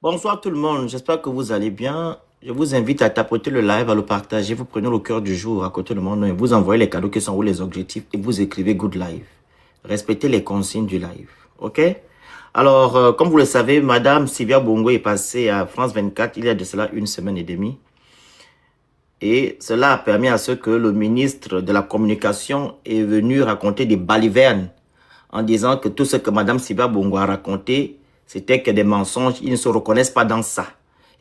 Bonsoir tout le monde, j'espère que vous allez bien. Je vous invite à tapoter le live, à le partager. Vous prenez le cœur du jour à côté de mon nom et vous envoyez les cadeaux qui sont où les objectifs et vous écrivez Good Live. Respectez les consignes du live, ok? Alors, comme vous le savez, Madame Sylvia Bongo est passée à France 24 il y a de cela une semaine et demie. Et cela a permis à ce que le ministre de la Communication est venu raconter des balivernes en disant que tout ce que Madame Sylvia Bongo a raconté, c'était que des mensonges, ils ne se reconnaissent pas dans ça.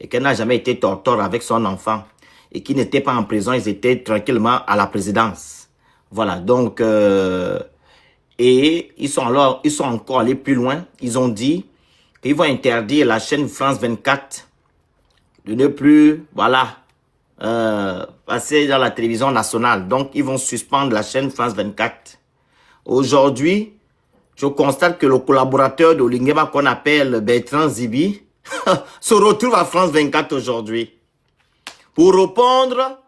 Et qu'elle n'a jamais été torture avec son enfant. Et qu'ils n'étaient pas en prison, ils étaient tranquillement à la présidence. Voilà, donc... et ils sont encore allés plus loin. Ils ont dit qu'ils vont interdire la chaîne France 24 de ne plus, voilà, passer dans la télévision nationale. Donc, ils vont suspendre la chaîne France 24. Aujourd'hui, je constate que le collaborateur de Lingema qu'on appelle Bertrand Zibi se retrouve à France 24 aujourd'hui pour répondre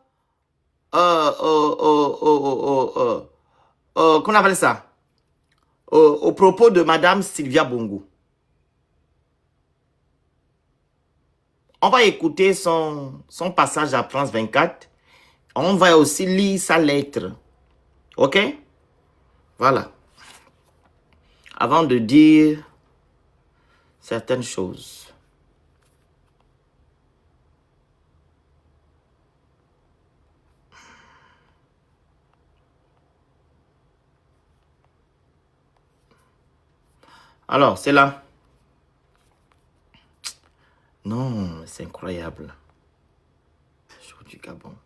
qu'on appelle ça au propos de Madame Sylvia Bongo. On va écouter son passage à France 24. On va aussi lire sa lettre. OK? Voilà. Avant de dire certaines choses. Alors, c'est là. Non, c'est incroyable. Jour du Gabon.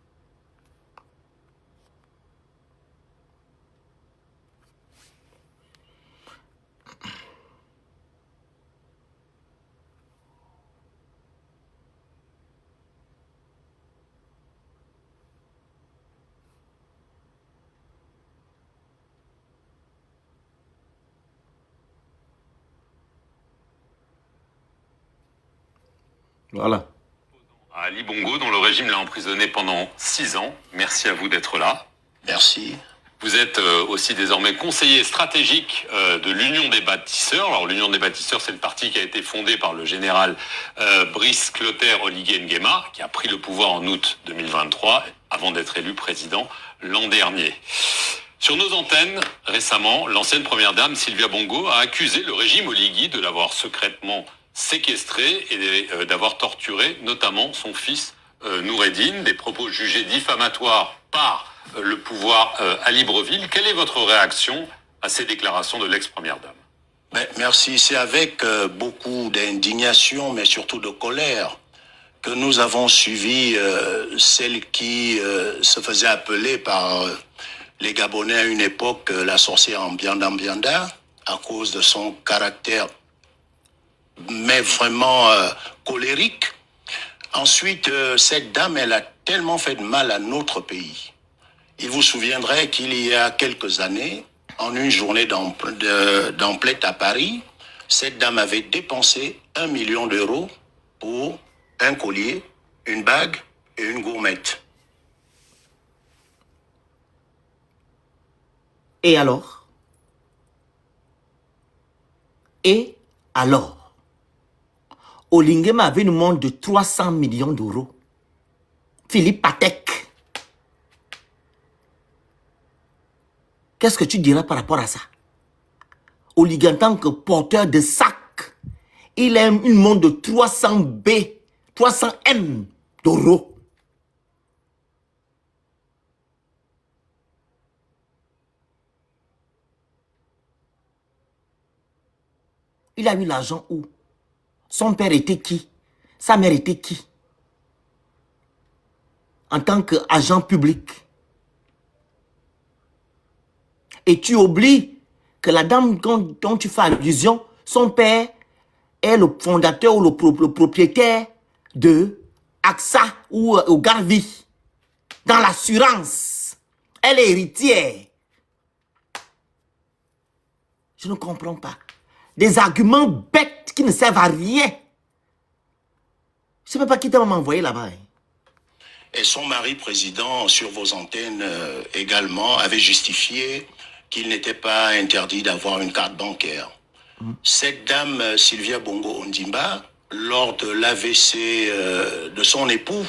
Voilà. Ali Bongo, dont le régime l'a emprisonné pendant 6 ans. Merci à vous d'être là. Merci. Vous êtes aussi désormais conseiller stratégique de l'Union des bâtisseurs. Alors l'Union des bâtisseurs, c'est le parti qui a été fondé par le général Brice Clotaire Oligui Nguema, qui a pris le pouvoir en août 2023, avant d'être élu président l'an dernier. Sur nos antennes, récemment, l'ancienne première dame Sylvia Bongo a accusé le régime Oligui de l'avoir secrètement séquestré et d'avoir torturé notamment son fils Noureddine, des propos jugés diffamatoires par le pouvoir à Libreville. Quelle est votre réaction à ces déclarations de l'ex-première dame? Merci. C'est avec beaucoup d'indignation, mais surtout de colère, que nous avons suivi celle qui se faisait appeler par les Gabonais à une époque la sorcière Ambianda Ambianda, à cause de son caractère, mais vraiment colérique. Ensuite, cette dame, elle a tellement fait de mal à notre pays. Il vous souviendrait qu'il y a quelques années, en une journée d'emplette à Paris, cette dame avait dépensé 1 million d'euros pour un collier, une bague et une gourmette. Et alors? Et alors? Olingema avait une montre de 300 millions d'euros. Philippe Patek. Qu'est-ce que tu diras par rapport à ça? Oligui, en tant que porteur de sac, il a une montre de 300 B, 300 M d'euros. Il a eu l'argent où? Son père était qui? Sa mère était qui? En tant qu'agent public. Et tu oublies que la dame dont tu fais allusion, son père est le fondateur ou le propriétaire de AXA ou Garvi. Dans l'assurance. Elle est héritière. Je ne comprends pas. Des arguments bêtes qui ne servent à rien. Je ne sais même pas qui t'a envoyé là-bas. Et son mari président, sur vos antennes également, avait justifié qu'il n'était pas interdit d'avoir une carte bancaire. Cette dame, Sylvia Bongo Ondimba, lors de l'AVC de son époux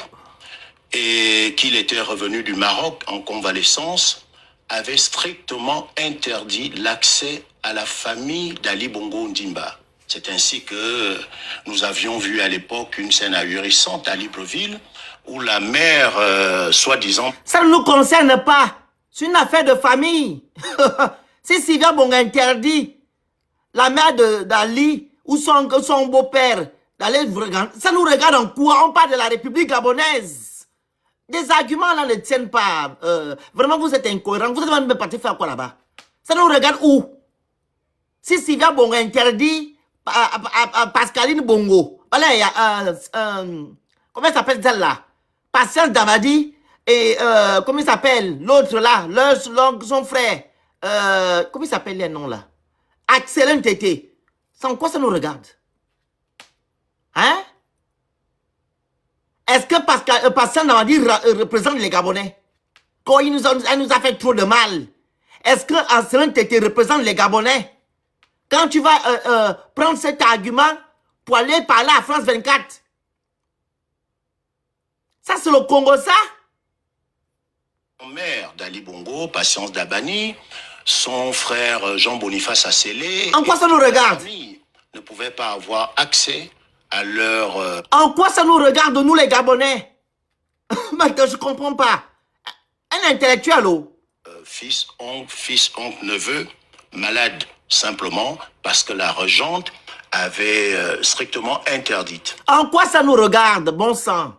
et qu'il était revenu du Maroc en convalescence, avait strictement interdit l'accès à la famille d'Ali Bongo Ondimba. C'est ainsi que nous avions vu à l'époque une scène ahurissante à Libreville où la mère, soi-disant... Ça ne nous concerne pas. C'est une affaire de famille. Si Sylvia Bongo interdit la mère d'Ali ou son beau-père d'aller... Ça nous regarde en quoi? On parle de la République gabonaise. Des arguments là ne tiennent pas. Vraiment, vous êtes incohérents. Vous êtes même parti faire quoi là-bas? Ça nous regarde où? Si Sylvia Bongo interdit Pascaline Bongo, voilà, il y a comment il s'appelle celle-là? Patience Damadi et comment il s'appelle l'autre là, son frère, comment il s'appelle les noms là? Excellent Tété. Sans quoi ça nous regarde? Hein? Est-ce que Patience Damadi représente les Gabonais? Quand elle nous a fait trop de mal. Est-ce que Excellent Tété représente les Gabonais? Quand tu vas prendre cet argument pour aller parler à France 24, ça c'est le Congo, ça? Mère d'Ali Bongo, Patience Dabani, son frère Jean-Boniface Assélé... En quoi ça nous regarde? Ne pouvaient pas avoir accès à leur... En quoi ça nous regarde, nous les Gabonais? Maintenant, je ne comprends pas. Un intellectuel, fils, oncle, neveu, malade simplement parce que la régente avait strictement interdite. En quoi ça nous regarde, bon sang?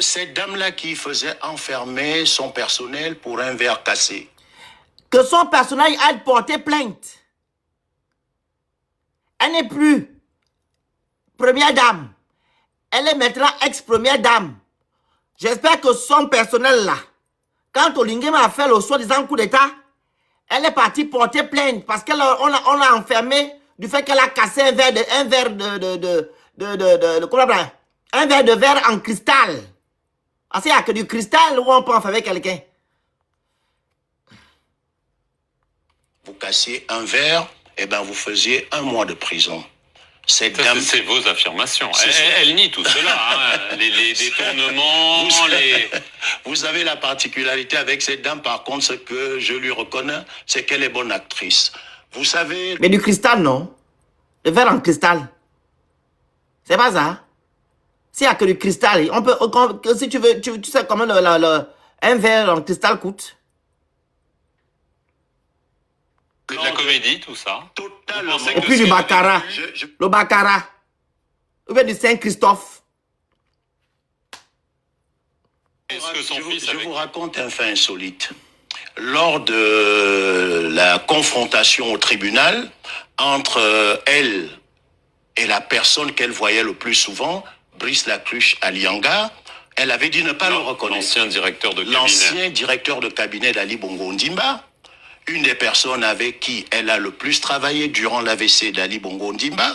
Cette dame-là qui faisait enfermer son personnel pour un verre cassé. Que son personnel aille porter plainte. Elle n'est plus première dame. Elle est maintenant ex-première dame. J'espère que son personnel là, quand Olingema a fait le soi-disant coup d'état, elle est partie porter plainte parce qu'on l'a enfermée du fait qu'elle a cassé un verre de verre en cristal. Ah, il n'y a que du cristal où on peut enfermer quelqu'un. Vous cassiez un verre, et ben vous faisiez 1 mois de prison. Cette dame... C'est vos affirmations. Elle nie tout cela. Hein. Les détournements, Vous avez la particularité avec cette dame, par contre, ce que je lui reconnais, c'est qu'elle est bonne actrice. Vous savez... Mais du cristal, non? Le verre en cristal. C'est pas ça. S'il n'y a que du cristal, on peut, si tu veux, tu sais comment un verre en cristal coûte. de la comédie, tout ça. Totalement. Et puis du baccarat. Le baccarat. Ou bien du Saint-Christophe. Je vous raconte un fait insolite. Lors de la confrontation au tribunal entre elle et la personne qu'elle voyait le plus souvent, Brice Lacruche Alianga, elle avait dit ne pas le reconnaître. L'ancien directeur de cabinet. L'ancien directeur de cabinet d'Ali Bongo Ondimba, une des personnes avec qui elle a le plus travaillé durant l'AVC d'Ali Bongo Ondimba,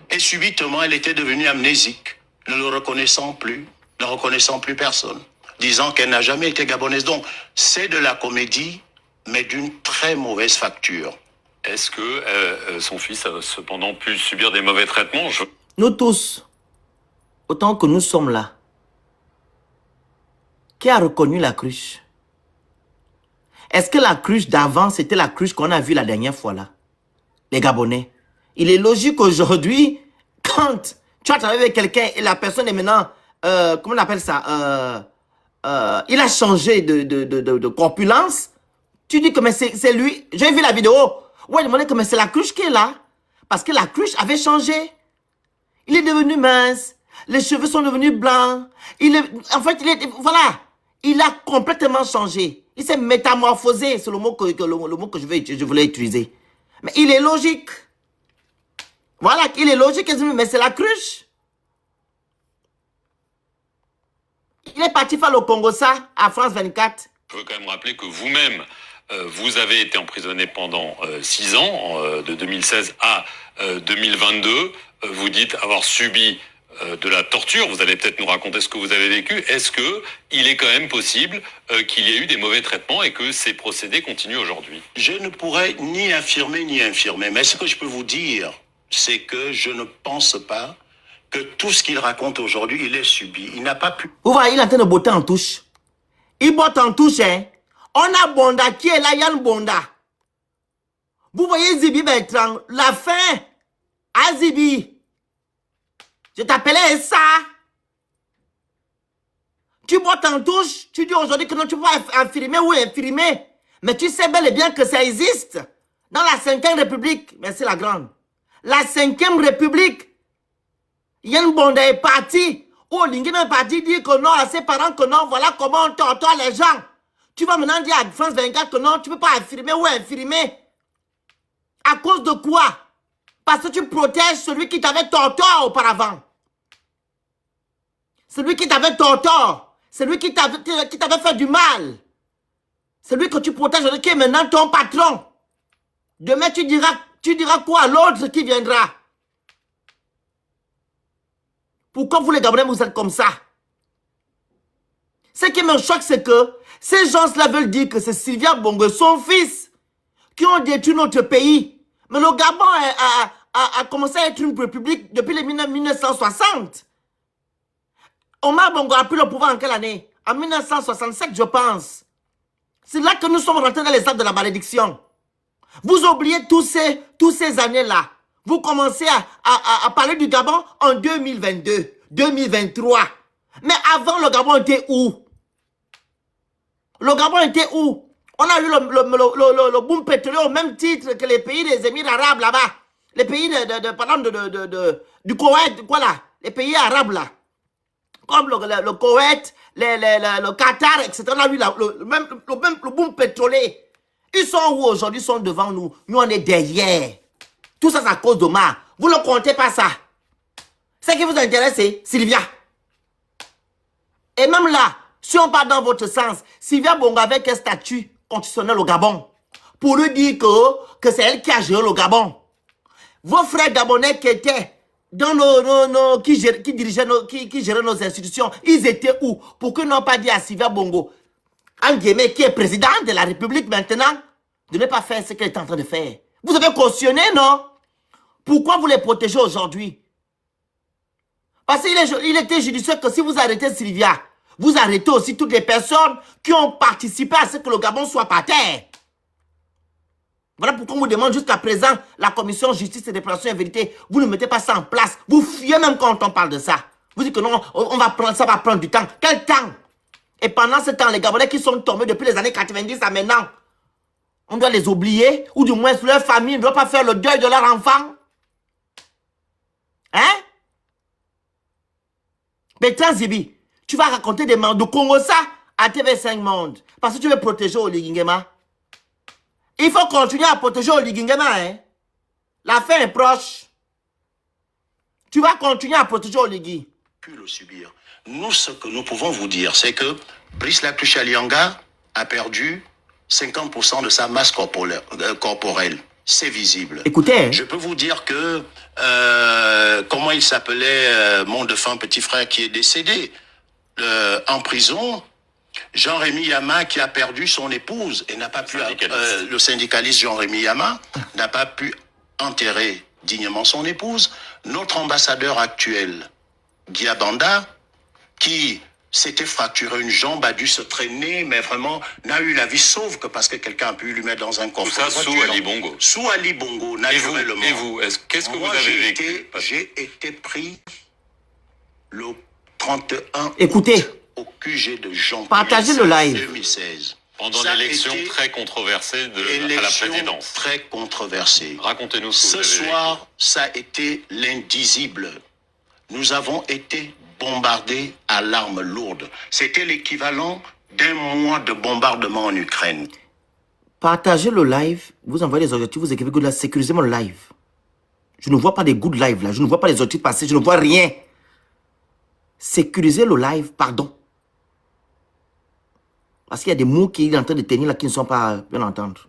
et subitement elle était devenue amnésique, ne le reconnaissant plus, ne reconnaissant plus personne, disant qu'elle n'a jamais été gabonaise. Donc c'est de la comédie, mais d'une très mauvaise facture. Est-ce que son fils a cependant pu subir des mauvais traitements? Nous tous, autant que nous sommes là, qui a reconnu la cruche? Est-ce que la cruche d'avant, c'était la cruche qu'on a vue la dernière fois là? Les Gabonais. Il est logique aujourd'hui, quand tu as travaillé avec quelqu'un et la personne est maintenant, comment on appelle ça, il a changé de corpulence, tu dis que mais c'est lui. J'ai vu la vidéo. Ouais, demandez que mais c'est la cruche qui est là. Parce que la cruche avait changé. Il est devenu mince. Les cheveux sont devenus blancs. En fait, voilà. Il a complètement changé. Il s'est métamorphosé. C'est le mot que je voulais utiliser. Mais il est logique. Voilà, il est logique. Mais c'est la cruche. Il est parti faire le Congo ça à France 24. Je veux quand même rappeler que vous-même, vous avez été emprisonné pendant 6 ans, de 2016 à 2022. Vous dites avoir subi de la torture. Vous allez peut-être nous raconter ce que vous avez vécu. Est-ce qu'il est quand même possible qu'il y ait eu des mauvais traitements et que ces procédés continuent aujourd'hui? Je ne pourrais ni affirmer ni infirmer. Mais ce que je peux vous dire, c'est que je ne pense pas que tout ce qu'il raconte aujourd'hui, il est subi. Il n'a pas pu... Vous voyez, il est en train de botter en touche. Il botte en touche, hein. On a Bonda qui est là, Yann Bonda. Vous voyez Zibi Bertrand, la fin à Zibi. Je t'appelais ça. Tu bottes en touche, tu dis aujourd'hui que non, tu peux pas infirmer ou infirmer. Mais tu sais bel et bien que ça existe. Dans la 5e République, merci la grande. La 5e République, Yann Bonda est parti. Oh, Linguen est parti dire que non à ses parents que non, voilà comment on torture les gens. Tu vas maintenant dire à France 24 que non, tu ne peux pas infirmer ou infirmer. À cause de quoi? Parce que tu protèges celui qui t'avait torture auparavant. Celui qui t'avait torture. Celui qui t'avait fait du mal. Celui que tu protèges, qui est maintenant ton patron. Demain, tu diras quoi à l'autre qui viendra? Pourquoi vous les Gabonais, vous êtes comme ça? Ce qui me choque, c'est que ces gens-là veulent dire que c'est Sylvia Bongo, son fils, qui ont détruit notre pays. Mais le Gabon a commencé à être une république depuis les 1960. Omar Bongo a pris le pouvoir en quelle année? En 1967, je pense. C'est là que nous sommes rentrés dans les actes de la malédiction. Vous oubliez tous ces années-là. Vous commencez à parler du Gabon en 2022, 2023. Mais avant, le Gabon était où? Le Gabon était où? On a eu le boom pétrolier au même titre que les pays des Émirats arabes là-bas. Les pays du Koweït, quoi là? Les pays arabes là. Comme le Koweït, le Qatar, etc. On a eu le boom pétrolier. Ils sont où aujourd'hui? Ils sont devant nous. Nous, on est derrière. Tout ça, c'est à cause d'Omar. Vous ne comptez pas ça. Ce qui vous intéresse, c'est Sylvia. Et même là, si on part dans votre sens, Sylvia Bongo avec un statut constitutionnel au Gabon, pour lui dire que c'est elle qui a géré le Gabon. Vos frères gabonais qui étaient dans qui géraient nos institutions, ils étaient où? Pourquoi ils n'ont pas dit à Sylvia Bongo, en guillemets, qui est président de la République maintenant, de ne pas faire ce qu'elle est en train de faire? Vous avez cautionné, non? Pourquoi vous les protégez aujourd'hui? Parce qu'il était judicieux que si vous arrêtez Sylvia, vous arrêtez aussi toutes les personnes qui ont participé à ce que le Gabon soit par terre. Voilà pourquoi on vous demande jusqu'à présent la commission justice et réparation et vérité. Vous ne mettez pas ça en place. Vous fuyez même quand on parle de ça. Vous dites que non, ça va prendre du temps. Quel temps? Et pendant ce temps, les Gabonais qui sont tombés depuis les années 90 à maintenant, on doit les oublier, ou du moins leur famille ne doit pas faire le deuil de leur enfant. Hein? Bertrand Zibi, tu vas raconter des manques de Congo ça à TV5 Monde. Parce que tu veux protéger Oli Nguema. Il faut continuer à protéger Oli Nguema, hein? La fin est proche. Tu vas continuer à protéger Oli Nguema. Pu le subir. Nous, ce que nous pouvons vous dire, c'est que Brice Lakuchalianga a perdu 50% de sa masse corporelle. C'est visible. Écoutez. Je peux vous dire que, comment il s'appelait, mon défunt petit frère qui est décédé en prison, Jean-Rémy Yama qui a perdu son épouse et n'a pas pu, le syndicaliste Jean-Rémy Yama n'a pas pu enterrer dignement son épouse. Notre ambassadeur actuel, Guy Abanda, qui s'était fracturé une jambe, a dû se traîner, mais vraiment n'a eu la vie sauve que parce que quelqu'un a pu lui mettre dans un coffre. Tout ça sous Ali Bongo. Sous Ali Bongo, naturellement. Et vous, qu'est-ce que vous avez vécu? J'ai été pris le 31 Écoutez, août au QG de Jean. Partagez le live. 2016. Pendant l'élection très controversée à la présidence. Très controversée. Racontez-nous ce que vous avez soir, vécu. ça a été l'indisible. Nous avons été bombardés à l'arme lourde. C'était l'équivalent d'un mois de bombardement en Ukraine. Partagez le live, vous envoyez les objectifs, vous écrivez good live, sécurisez mon live. Je ne vois pas des good live là, je ne vois pas les objectifs passer, je ne vois rien. Sécurisez le live, pardon. Parce qu'il y a des mots qui sont en train de tenir là qui ne sont pas bien entendre.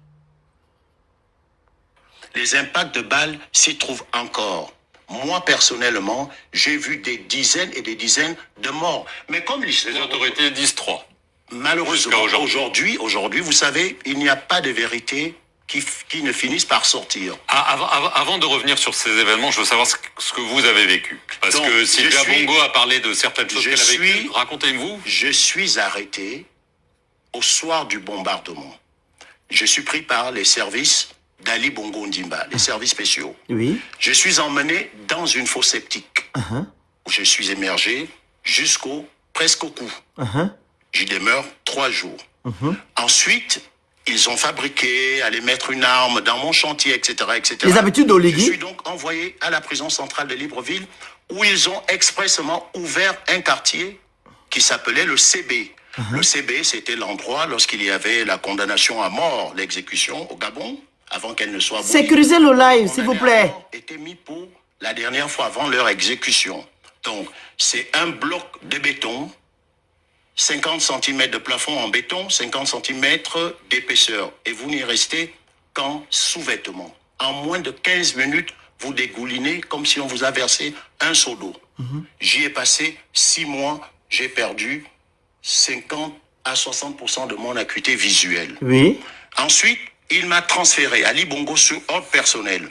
Les impacts de balles s'y trouvent encore. Moi, personnellement, j'ai vu des dizaines et des dizaines de morts. Mais comme Les autorités disent 3. malheureusement, aujourd'hui, vous savez, il n'y a pas de vérité qui ne finissent par sortir. Avant de revenir sur ces événements, je veux savoir ce que vous avez vécu. Parce Donc, que Sylvia Bongo a parlé de certaines choses qu'elle a vécues. Racontez-vous. Je suis arrêté au soir du bombardement. Je suis pris par les services d'Ali Bongo Ondimba, les services spéciaux. Oui. Je suis emmené dans une fosse septique. Où je suis émergé presque au cou. J'y demeure 3 jours. Ensuite, ils ont fabriqué, allaient mettre une arme dans mon chantier, etc., etc. Les habitudes d'Oligui. Je suis donc envoyé à la prison centrale de Libreville, où ils ont expressément ouvert un quartier qui s'appelait le CB. Le CB, c'était l'endroit, lorsqu'il y avait la condamnation à mort, l'exécution au Gabon, avant qu'elle ne soit abolie. Sécurisez le live, s'il vous plaît. Était mis pour la dernière fois avant leur exécution. Donc, c'est un bloc de béton, 50 cm de plafond en béton, 50 cm d'épaisseur. Et vous n'y restez qu'en sous-vêtements. En moins de 15 minutes, vous dégoulinez comme si on vous a versé un seau d'eau. J'y ai passé 6 mois, j'ai perdu 50 à 60% de mon acuité visuelle. Oui. Ensuite, il m'a transféré Ali Bongo sur ordre personnel.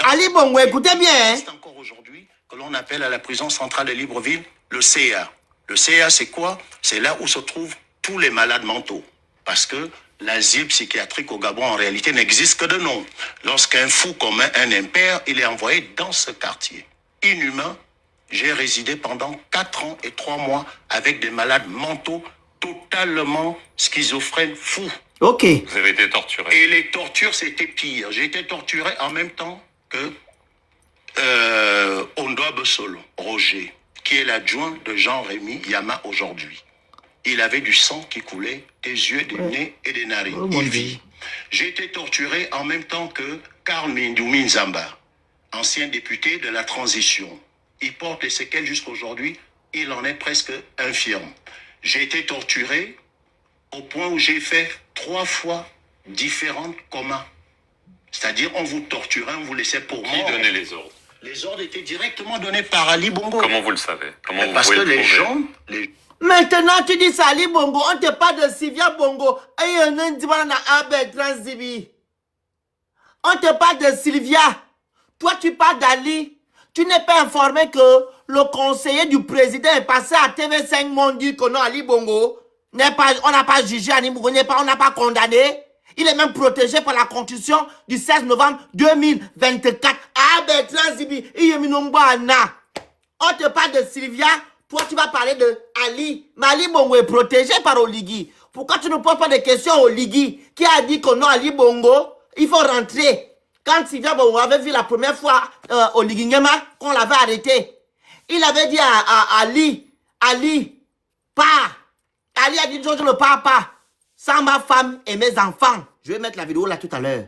Ali Bongo, écoutez bien. C'est encore aujourd'hui que l'on appelle à la prison centrale de Libreville le CA. Le CA, c'est quoi? C'est là où se trouvent tous les malades mentaux. Parce que l'asile psychiatrique au Gabon, en réalité, n'existe que de nom. Lorsqu'un fou commet un impair, il est envoyé dans ce quartier. Inhumain, j'ai résidé pendant 4 ans et 3 mois avec des malades mentaux totalement schizophrènes, fous. Ok. Vous avez été torturé. Et les tortures, c'était pire. J'ai été torturé en même temps que Ondoa Bessol, Roger, qui est l'adjoint de Jean-Rémy Yama aujourd'hui. Il avait du sang qui coulait des yeux, des nez et des narines. Il vit. J'ai été torturé en même temps que Karl Mindoumi Nzamba, ancien député de la transition. Il porte les séquelles jusqu'à aujourd'hui. Il en est presque infirme. J'ai été torturé au point où j'ai fait 3 fois différentes comas. C'est-à-dire, on vous torturait, on vous laissait pour mort. Qui donnait les ordres? Les ordres étaient directement donnés par Ali Bongo. Comment vous le savez? Comment vous Parce pouvez que le les prouver? gens... Maintenant, tu dis ça, Ali Bongo. On te parle de Sylvia Bongo. Et on te parle de Sylvia. Toi, tu parles d'Ali. Tu n'es pas informé que le conseiller du président est passé à TV5 Monde dit que non, Ali Bongo, on n'a pas jugé Ali Bongo, on n'a pas condamné. Il est même protégé par la constitution du 16 novembre 2024. Ah, Bertrand Zibi, on te parle de Sylvia, toi tu vas parler de Ali. Mais Ali Bongo est protégé par Oligui. Pourquoi tu ne poses pas de questions à Oligui qui a dit que non, Ali Bongo, il faut rentrer. Quand Sylvia Bongo avait vu la première fois Oligui Nguema, qu'on l'avait arrêté, il avait dit à Ali, pars. Ali a dit, je ne pars pas. Sans ma femme et mes enfants. Je vais mettre la vidéo là tout à l'heure.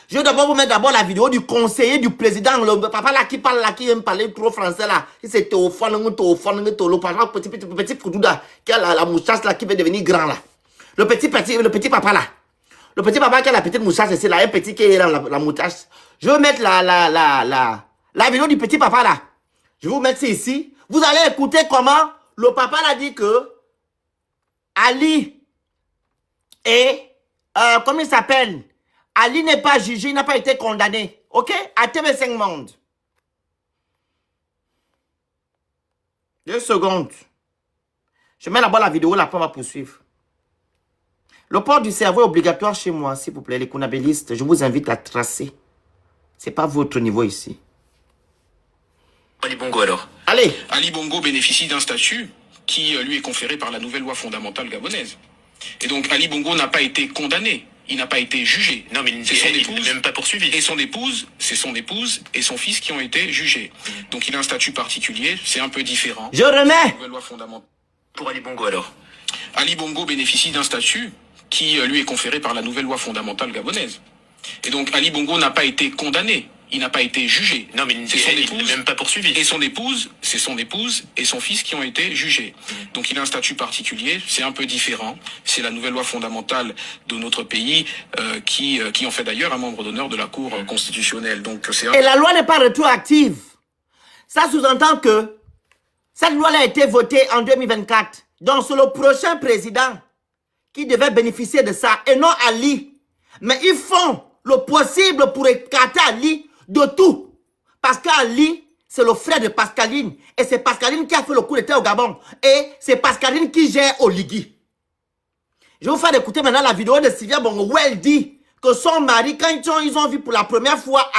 Je vais d'abord vous mettre la vidéo du conseiller du président, le papa là qui parle là, qui aime parler trop français là. Il s'est le papa petit Koudouda, qui a la moustache là, qui veut devenir grand là. Le petit papa là. Le petit papa qui a la petite moustache, c'est là, un petit qui est dans la moustache. Je vais mettre la vidéo du petit papa là. Je vais vous mettre ça ici. Vous allez écouter comment le papa l'a dit que Ali et, comment il s'appelle? Ali n'est pas jugé, il n'a pas été condamné. Ok? À TV5 Monde. 2 secondes. Je mets là-bas la vidéo, là, après on va poursuivre. Le port du cerveau est obligatoire chez moi, s'il vous plaît, les kunabélistes. Je vous invite à tracer. C'est pas votre niveau ici. Ali Bongo alors. Allez. Ali Bongo bénéficie d'un statut qui lui est conféré par la nouvelle loi fondamentale gabonaise. Et donc Ali Bongo n'a pas été condamné, il n'a pas été jugé. Non, mais il n'est même pas poursuivi. Et son épouse, c'est son épouse et son fils qui ont été jugés. Donc il a un statut particulier, c'est un peu différent. Je remets. Nouvelle loi fondamentale. Pour Ali Bongo alors. Ali Bongo bénéficie d'un statut qui lui est conféré par la nouvelle loi fondamentale gabonaise. Et donc Ali Bongo n'a pas été condamné, il n'a pas été jugé. Non, mais il n'est même pas poursuivi. Et son épouse, c'est son épouse et son fils qui ont été jugés. Donc il a un statut particulier, c'est un peu différent. C'est la nouvelle loi fondamentale de notre pays qui en fait d'ailleurs un membre d'honneur de la Cour constitutionnelle. Donc Et la loi n'est pas rétroactive. Ça sous-entend que cette loi a été votée en 2024. Donc c'est le prochain président qui devait bénéficier de ça et non Ali. Mais ils font le le possible pour écarter Ali de tout. Parce qu'Ali, c'est le frère de Pascaline. Et c'est Pascaline qui a fait le coup d'état au Gabon. Et c'est Pascaline qui gère Oligui. Je vais vous faire écouter maintenant la vidéo de Sylvia Bongo où elle dit que son mari, quand ils ont vu pour la première fois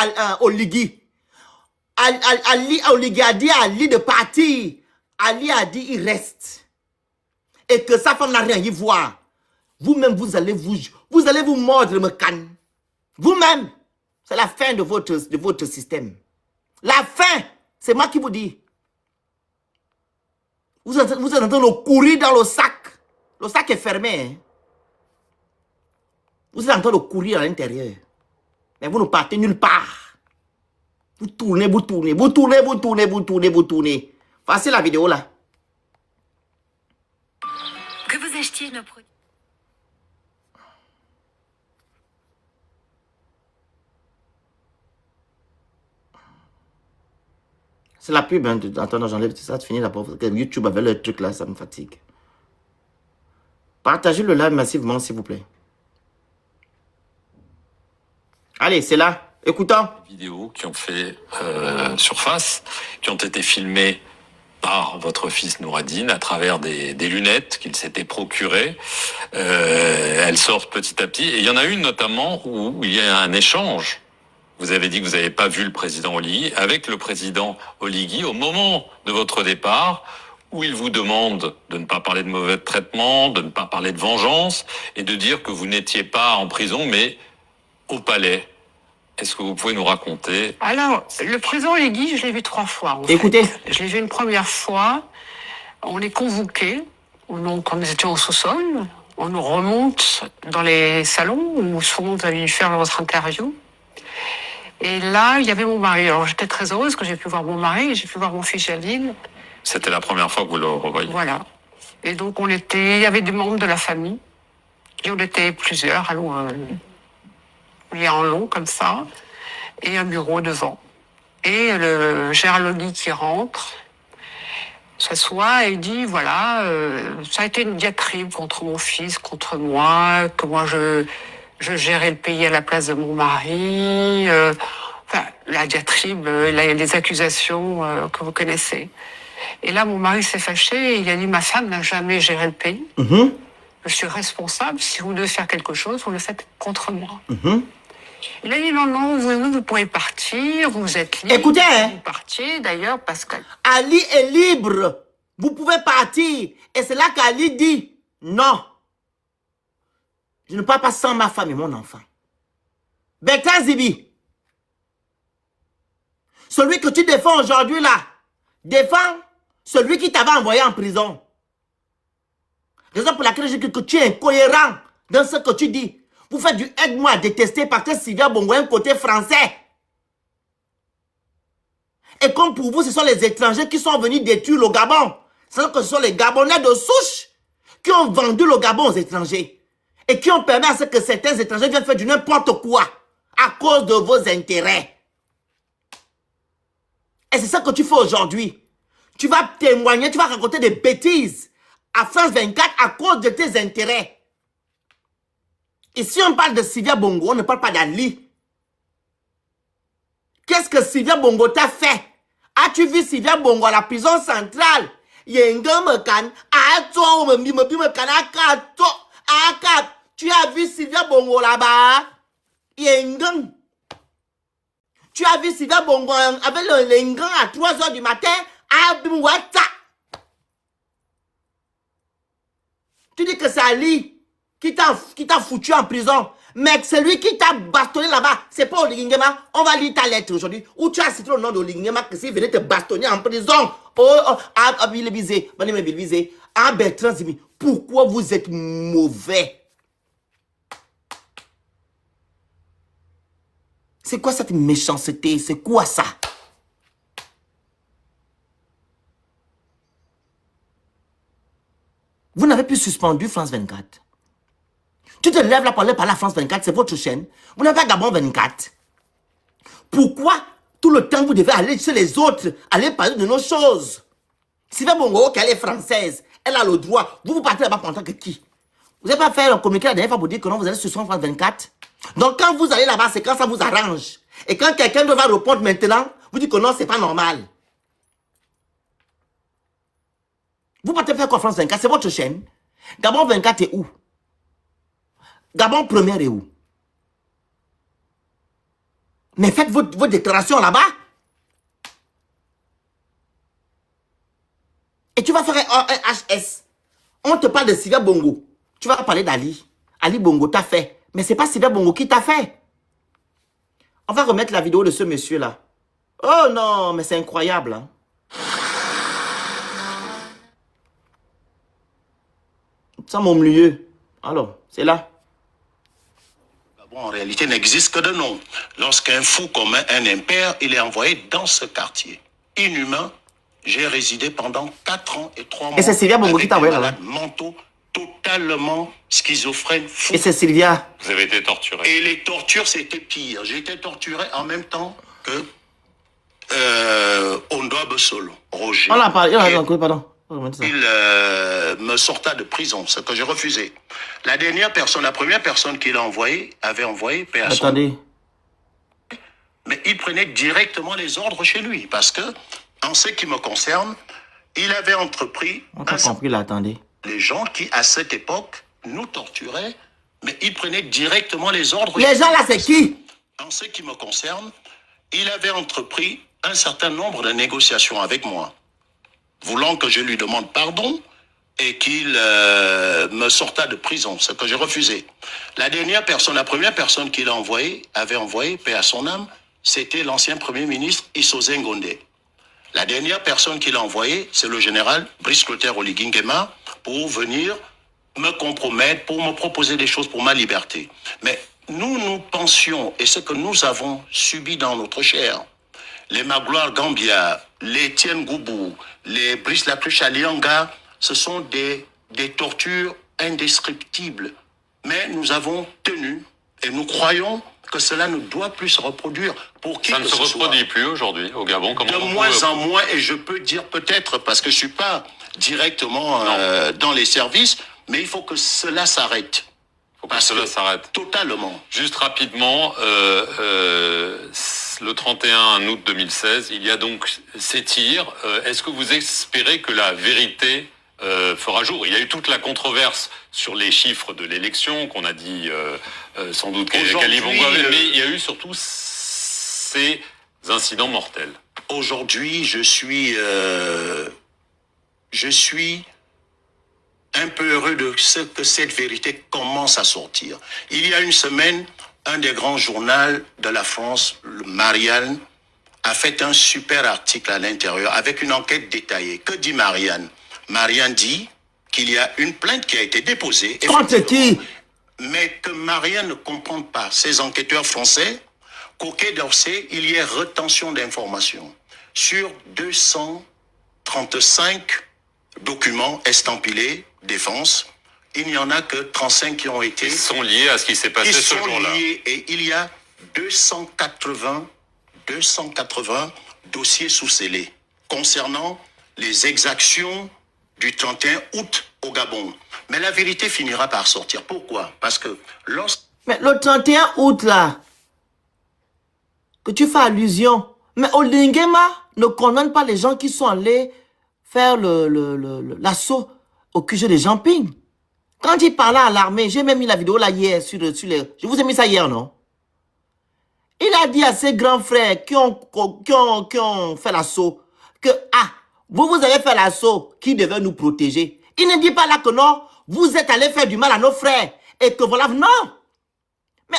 Oligui, Oligui a dit à Ali de partir. Ali a dit il reste. Et que sa femme n'a rien y voir. Vous-même, vous allez vous mordre me canne. Vous-même, c'est la fin de votre système. La fin, c'est moi qui vous dis. Vous êtes en train de courir dans le sac. Le sac est fermé. Hein? Vous êtes en train de courir à l'intérieur. Mais vous ne partez nulle part. Vous tournez, vous tournez, vous tournez, vous tournez, vous tournez, vous tournez. Voici la vidéo là. Que vous achetiez nos produits. C'est la pub. Hein. Attends, j'enlève ça. Fini d'abord. YouTube avait le truc là, ça me fatigue. Partagez le live massivement, s'il vous plaît. Allez, c'est là. Écoutons. Des vidéos qui ont fait surface, qui ont été filmées par votre fils Noureddine à travers des lunettes qu'il s'était procurées. Elles sortent petit à petit. Et il y en a une notamment où il y a un échange. Vous avez dit que vous n'avez pas vu le président Oligui. Avec le président Oligui, au moment de votre départ, où il vous demande de ne pas parler de mauvais traitement, de ne pas parler de vengeance, et de dire que vous n'étiez pas en prison, mais au palais. Est-ce que vous pouvez nous raconter? Alors, le président Oligui, je l'ai vu 3 fois. Écoutez. Je l'ai vu une première fois. On est convoqués. Donc, on était au sous-sol. On nous remonte dans les salons où souvent vous avez dû faire votre interview. Et là, il y avait mon mari. Alors, j'étais très heureuse que j'ai pu voir mon mari et j'ai pu voir mon fils Jalil. C'était la première fois que vous le revoyez. Voilà. Et donc, il y avait des membres de la famille. Et on était plusieurs. Alors, il y a un long comme ça. Et un bureau devant. Et le Gérald Oligui qui rentre, s'assoit et dit, voilà, ça a été une diatribe contre mon fils, contre moi, que moi je gérais le pays à la place de mon mari. Enfin, la diatribe, les accusations que vous connaissez. Et là, mon mari s'est fâché et il a dit, ma femme n'a jamais géré le pays. Je suis responsable. Si vous devez faire quelque chose, vous le faites contre moi. Il a dit, non, vous pouvez partir, vous êtes libre. Écoutez, hein. Vous partiez, d'ailleurs, parce que... Ali est libre. Vous pouvez partir. Et c'est là qu'Ali dit, non. Je ne pars pas sans ma femme et mon enfant. Bertrand Zibi, celui que tu défends aujourd'hui là, défends celui qui t'avait envoyé en prison. Raison pour laquelle je dis que tu es incohérent dans ce que tu dis. Vous faites du aide-moi à détester parce que Sylvia Bongo a un côté français. Et comme pour vous, ce sont les étrangers qui sont venus détruire le Gabon. C'est que ce sont les Gabonais de souche qui ont vendu le Gabon aux étrangers. Et qui ont permis à ce que certains étrangers viennent faire du n'importe quoi à cause de vos intérêts. Et c'est ça que tu fais aujourd'hui. Tu vas témoigner, tu vas raconter des bêtises à France 24 à cause de tes intérêts. Et si on parle de Sylvia Bongo, on ne parle pas d'Ali. Qu'est-ce que Sylvia Bongo t'a fait? As-tu vu Sylvia Bongo à la prison centrale? Tu as vu Sylvia Bongo là-bas? Tu as vu Sylvia Bongo avec le ngan à 3 h du matin? Tu dis que c'est Ali qui t'a foutu en prison. Mais c'est lui qui t'a bastonné là-bas. C'est pas Oligui Nguema. On va lire ta lettre aujourd'hui. Où tu as cité le nom d'Oligui Nguema que s'il venait te bastonner en prison. Bertrand Zimi, pourquoi vous êtes mauvais? C'est quoi cette méchanceté? C'est quoi ça? Vous n'avez plus suspendu France 24. Tu te lèves là pour aller parler à France 24, c'est votre chaîne. Vous n'avez pas Gabon 24. Pourquoi tout le temps vous devez aller chez les autres, aller parler de nos choses? Sylvia Bongo, qu'elle est française, elle a le droit. Vous partez là-bas en tant que qui? Vous n'avez pas fait le communiqué la dernière fois pour dire que non, vous allez sur France 24. Donc, quand vous allez là-bas, c'est quand ça vous arrange. Et quand quelqu'un doit répondre maintenant, vous dites que non, c'est pas normal. Vous partez faire quoi France 24? C'est votre chaîne. Gabon 24 est où? Gabon première est où? Mais faites vos déclarations là-bas. Et tu vas faire un HS. On te parle de Sylvia Bongo. Tu vas parler d'Ali. Ali Bongo t'a fait. Mais c'est pas Sylvia Bongo qui t'a fait. On va remettre la vidéo de ce monsieur-là. Oh non, mais c'est incroyable. Hein? Ça mon milieu. Alors, c'est là. Bon, en réalité, n'existe que de nom. Lorsqu'un fou commet un impair, il est envoyé dans ce quartier. Inhumain, j'ai résidé pendant 4 ans et 3 mois. Et c'est Sylvia Bongo qui t'a envoyé là-bas. Mentaux totalement schizophrène, fou. Et c'est Sylvia. Vous avez été torturé. Et les tortures, c'était pire. J'ai été torturé en même temps que Ondoa Solo, Roger. On a parlé, pardon. Il me sorta de prison, ce que j'ai refusé. La première personne qu'il a envoyée, avait envoyé paix à son... Attendez. Mais il prenait directement les ordres chez lui, parce que, en ce qui me concerne, il avait entrepris... On t'a compris là, attendez. Les gens qui, à cette époque, nous torturaient, mais il prenait directement les ordres... Les gens là, c'est qui? En ce qui me concerne, il avait entrepris un certain nombre de négociations avec moi, voulant que je lui demande pardon et qu'il me sorta de prison, ce que j'ai refusé. La première personne qu'il a envoyée, avait envoyé, paix à son âme, c'était l'ancien Premier ministre Issoze Ngondé. La dernière personne qu'il a envoyée, c'est le général Brice Clotaire Oligui Nguema, pour venir me compromettre, pour me proposer des choses pour ma liberté. Mais nous pensions, et ce que nous avons subi dans notre chair, les Magloire Gambia, les Tienne Goubou, les Brice Lapluche Alianga, ce sont des tortures indescriptibles. Mais nous avons tenu et nous croyons que cela ne doit plus se reproduire pour qui Ça ne se reproduit plus aujourd'hui au Gabon. De moins en moins, et je peux dire peut-être, parce que je ne suis pas directement dans les services, mais il faut que cela s'arrête. Il faut que cela s'arrête. Totalement. Juste rapidement, le 31 août 2016, il y a donc ces tirs. Est-ce que vous espérez que la vérité fera jour? Il y a eu toute la controverse sur les chiffres de l'élection, qu'on a dit sans doute qu'Ali Bongo avait, mais il y a eu surtout ces incidents mortels. Aujourd'hui, je suis un peu heureux de ce que cette vérité commence à sortir. Il y a une semaine, un des grands journaux de la France, le Marianne, a fait un super article à l'intérieur avec une enquête détaillée. Que dit Marianne? Marianne dit qu'il y a une plainte qui a été déposée. Contre qui? Mais que Marianne ne comprend pas, ces enquêteurs français, qu'au Quai d'Orsay, il y ait rétention d'informations. Sur 235 documents estampillés défense, il n'y en a que 35 qui ont été... Ils sont liés à ce qui s'est passé ce jour-là. Et il y a 280 dossiers sous-scellés concernant les exactions du 31 août au Gabon. Mais la vérité finira par sortir. Pourquoi? Parce que Mais le 31 août là, que tu fais allusion, mais Oligui Nguema ne condamne pas les gens qui sont allés faire l'assaut au QG de Jamping. Quand il parlait à l'armée, j'ai même mis la vidéo là hier sur les... Je vous ai mis ça hier, non? Il a dit à ses grands frères qui ont fait l'assaut que, vous avez fait l'assaut qui devait nous protéger. Il ne dit pas là que non, vous êtes allés faire du mal à nos frères. Et que voilà, non. Mais,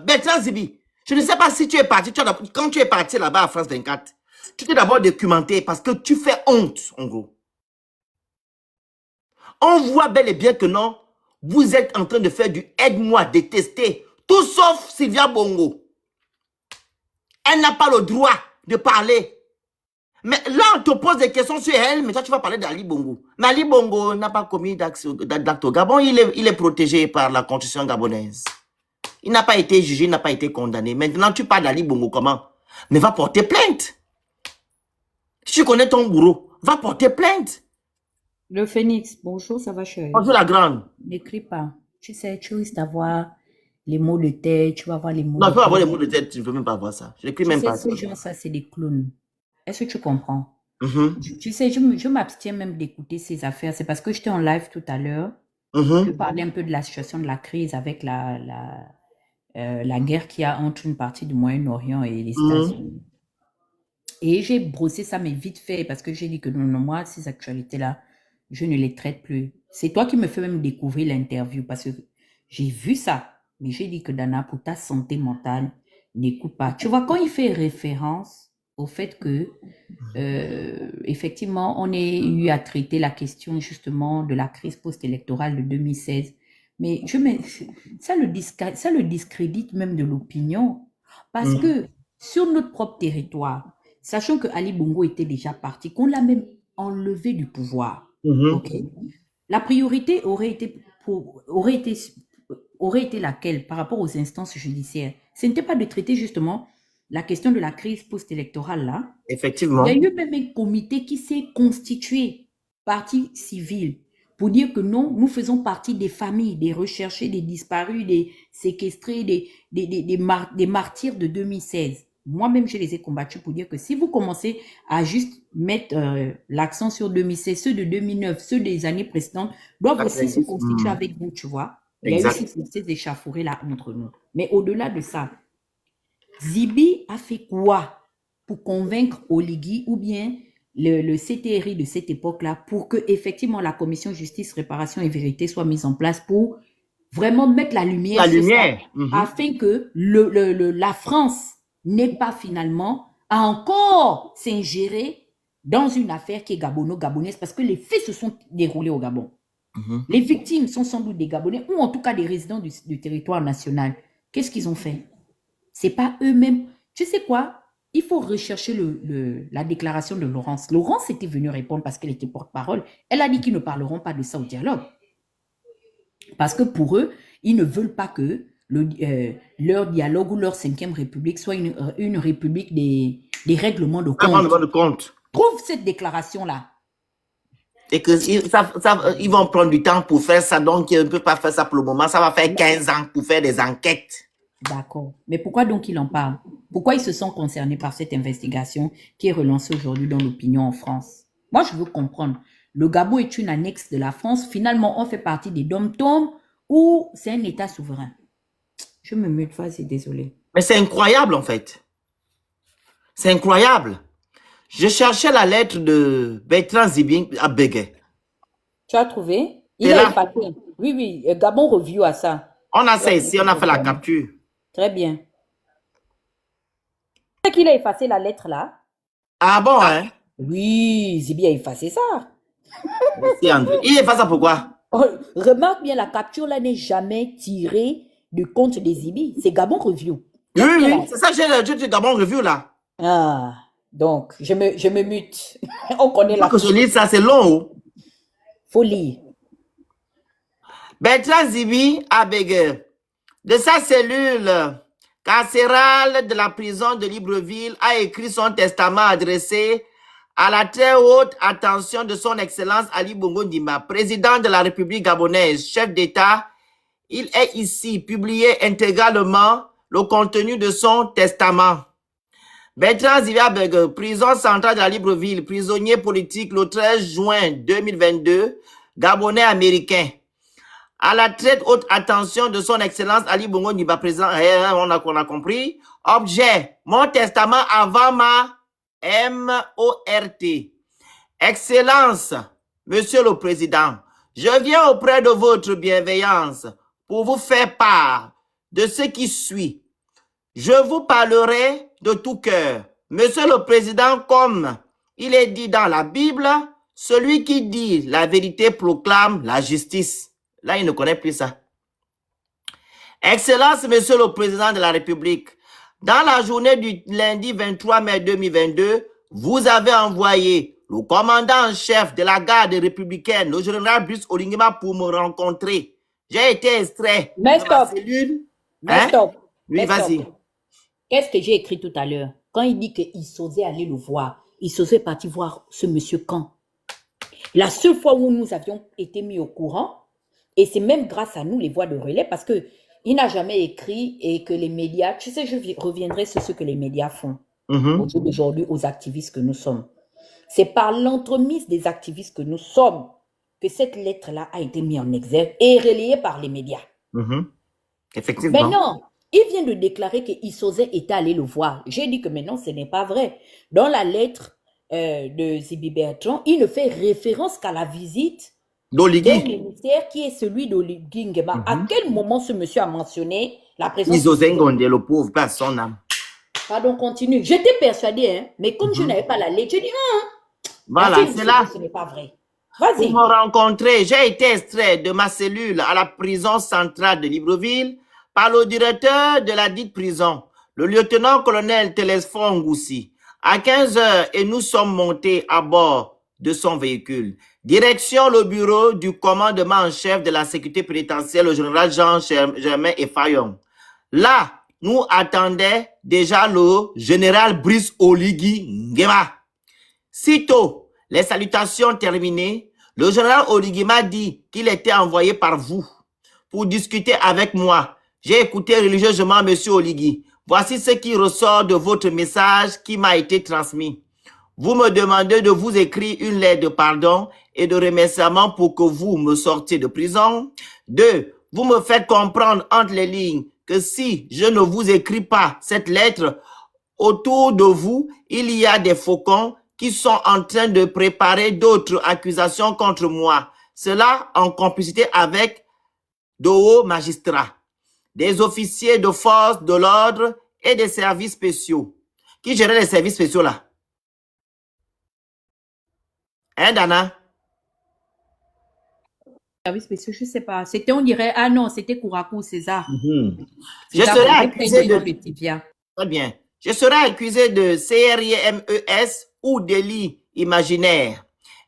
Bertrand Zibi, je ne sais pas si tu es parti, quand tu es parti là-bas à France 24, tu t'es d'abord documenté parce que tu fais honte, en gros. On voit bel et bien que non, vous êtes en train de faire du aide-moi détester, tout sauf Sylvia Bongo. Elle n'a pas le droit de parler. Mais là, on te pose des questions sur elle, mais toi, tu vas parler d'Ali Bongo. Mais Ali Bongo n'a pas commis d'acte au Gabon, il est protégé par la constitution gabonaise. Il n'a pas été jugé, il n'a pas été condamné. Maintenant, tu parles d'Ali Bongo comment? Mais va porter plainte. Si tu connais ton bourreau, va porter plainte. Le Phénix, bonjour, ça va chérie? Bonjour la grande. N'écris pas. Tu sais, tu risques d'avoir les mots de tête, tu vas avoir les mots Non, de je peux avoir les tête. mots de tête, je ne veux même pas voir ça. Je n'écris Tu même sais, pas. ces gens, ça, c'est des clowns. Est-ce que tu comprends? Mhm, Tu sais, je m'abstiens même d'écouter ces affaires. C'est parce que j'étais en live tout à l'heure. Je mhm, parlais un peu de la situation de la crise avec la guerre qu'il y a entre une partie du Moyen-Orient et les mhm. États-Unis. Et j'ai brossé ça, mais vite fait, parce que j'ai dit que non, non, moi, ces actualités-là, je ne les traite plus. C'est toi qui me fais même découvrir l'interview, parce que j'ai vu ça. Mais j'ai dit que Dana, pour ta santé mentale, n'écoute pas. Tu vois, quand il fait référence au fait que, effectivement, on ait eu à traiter la question justement de la crise post-électorale de 2016, mais ça le discrédite même de l'opinion. Parce Mhm, que sur notre propre territoire, sachant que Ali Bongo était déjà parti, qu'on l'a même enlevé du pouvoir, mhm. ok? La priorité aurait été laquelle par rapport aux instances judiciaires? Ce n'était pas de traiter justement la question de la crise post-électorale là. Il y a Effectivement. eu même un comité qui s'est constitué, partie civile, pour dire que non, nous faisons partie des familles, des recherchés, des disparus, des séquestrés, des martyrs de 2016. Moi-même, je les ai combattus pour dire que si vous commencez à juste mettre l'accent sur 2016, ceux de 2009, ceux des années précédentes doivent aussi se 90. constituer avec vous, tu vois. Il y a eu Exact. ces échauffourées là entre nous. Mais au-delà de ça, Zibi a fait quoi pour convaincre Oligui ou bien le CTRI de cette époque-là pour que effectivement la commission justice, réparation et vérité soit mise en place pour vraiment mettre la lumière La sur ça lumière. Mhm. afin que la France n'ait pas finalement à encore s'ingérer dans une affaire qui est gabonaise parce que les faits se sont déroulés au Gabon. Mhm. Les victimes sont sans doute des Gabonais ou en tout cas des résidents du territoire national. Qu'est-ce qu'ils ont fait? C'est pas eux-mêmes. Tu sais quoi? Il faut rechercher la déclaration de Laurence. Laurence était venue répondre parce qu'elle était porte-parole. Elle a dit qu'ils ne parleront pas de ça au dialogue. Parce que pour eux, ils ne veulent pas que leur dialogue ou leur 5e république soit une république des règlements de Ça prend compte. de compte. Trouve cette déclaration-là. Et que ils vont prendre du temps pour faire ça, donc ils ne peuvent pas faire ça pour le moment. Ça va faire 15 ans pour faire des enquêtes. D'accord. Mais pourquoi donc ils en parlent? Pourquoi ils se sont concernés par cette investigation qui est relancée aujourd'hui dans l'opinion en France? Moi, je veux comprendre. Le Gabon est une annexe de la France. Finalement, on fait partie des dom-toms ou c'est un État souverain? Je me mute, vas-y, désolé. Mais c'est incroyable en fait. C'est incroyable. Je cherchais la lettre de Bertrand Zibing à Bégué. Tu as trouvé? Il C'est a là. effacé. Oui, oui, Gabon Review à ça. On a ça ici, on a fait la capture. Très bien. C'est qu'il a effacé la lettre là? Ah bon, hein? Oui, Zibi a effacé ça. Merci André. Il est fait ça pourquoi? Oh, remarque bien, la capture là n'est jamais tirée du compte des Zibi. C'est Gabon Review. Oui, oui, c'est ça, j'ai dit Gabon Review là. Ah, donc, je me mute. On connaît la Faut que je lise ça, c'est long. Oh. Faut lire. Bertrand Zibi à Bégué, de sa cellule carcérale de la prison de Libreville, a écrit son testament adressé à la très haute attention de son Excellence Ali Bongo Ndimba, président de la République gabonaise, chef d'État. Il est ici publié intégralement le contenu de son testament. Bertrand Zibi à Bégué, prison centrale de la Libreville, prisonnier politique le 13 juin 2022, Gabonais américain. À la très haute attention de son Excellence Ali Bongo Ndimba, président, on a compris. Objet, mon testament avant ma MORT. Excellence, Monsieur le Président, je viens auprès de votre bienveillance pour vous faire part de ce qui suit. Je vous parlerai de tout cœur. Monsieur le Président, comme il est dit dans la Bible, celui qui dit la vérité proclame la justice. Là, il ne connaît plus ça. Excellence, Monsieur le Président de la République, dans la journée du lundi 23 mai 2022, vous avez envoyé le commandant en chef de la garde républicaine, le général Brice Oligui-Nguema, pour me rencontrer. J'ai été extrait Mais de ma stop. cellule. Mais Hein? stop. Oui, Mais vas-y. stop. Qu'est-ce que j'ai écrit tout à l'heure? Quand il dit qu'il s'osait aller le voir, il s'osait partir voir ce monsieur quand? La seule fois où nous avions été mis au courant, et c'est même grâce à nous, les voix de relais, parce que il n'a jamais écrit et que les médias, tu sais, je reviendrai sur ce que les médias font au jour d'aujourd'hui aux activistes que nous sommes. C'est par l'entremise des activistes que nous sommes que cette lettre-là a été mise en exergue et relayée par les médias. Effectivement. Maintenant, il vient de déclarer que Issoze était allé le voir. J'ai dit que maintenant, ce n'est pas vrai. Dans la lettre de Zibi Bertrand, il ne fait référence qu'à la visite d'un ministère qui est celui d'Oligui Nguema. À quel moment ce monsieur a mentionné la présence Issoze Ngonde, le pauvre, pas son âme. Pardon, continue. J'étais persuadée, hein, mais comme je n'avais pas la lettre, j'ai dit, voilà, c'est là. Ce n'est pas vrai. Vous Vas-y. me rencontrez, j'ai été extrait de ma cellule à la prison centrale de Libreville par le directeur de la dite prison, le lieutenant-colonel Télésphore Ngoussi, à 15h, et nous sommes montés à bord de son véhicule. Direction le bureau du commandement en chef de la sécurité pénitentiaire, le général Jean-Germain Effayon. Là, nous attendait déjà le général Brice Oligui Nguema. Sitôt les salutations terminées, le général Oligui m'a dit qu'il était envoyé par vous pour discuter avec moi. J'ai écouté religieusement monsieur Oligui. Voici ce qui ressort de votre message qui m'a été transmis. Vous me demandez de vous écrire une lettre de pardon et de remerciement pour que vous me sortiez de prison. 2. Vous me faites comprendre entre les lignes que si je ne vous écris pas cette lettre, autour de vous, il y a des faucons qui sont en train de préparer d'autres accusations contre moi. Cela en complicité avec de hauts magistrats, des officiers de force de l'ordre et des services spéciaux. Qui gérait les services spéciaux là? Hein, Dana? Service spécial, je ne sais pas. C'était, on dirait, ah non, c'était Kourakou César. Je serai accusé de... Très bien. Je serai accusé de CRIMES ou délit imaginaire.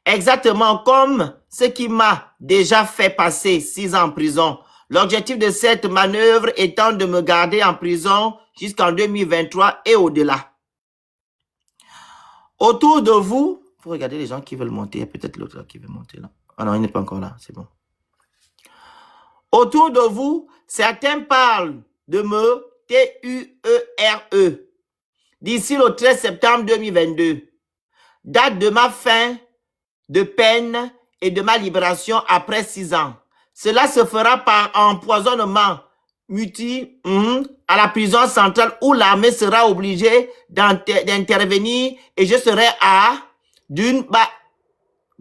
Exactement comme ce qui m'a déjà fait passer 6 ans en prison. L'objectif de cette manœuvre étant de me garder en prison jusqu'en 2023 et au-delà. Autour de vous, il faut regarder les gens qui veulent monter. Il y a peut-être l'autre qui veut monter là. Ah non, il n'est pas encore là, c'est bon. Autour de vous, certains parlent de me TUERE. D'ici le 13 septembre 2022, date de ma fin de peine et de ma libération après 6 ans. Cela se fera par empoisonnement muti à la prison centrale où l'armée sera obligée d'intervenir et je serai à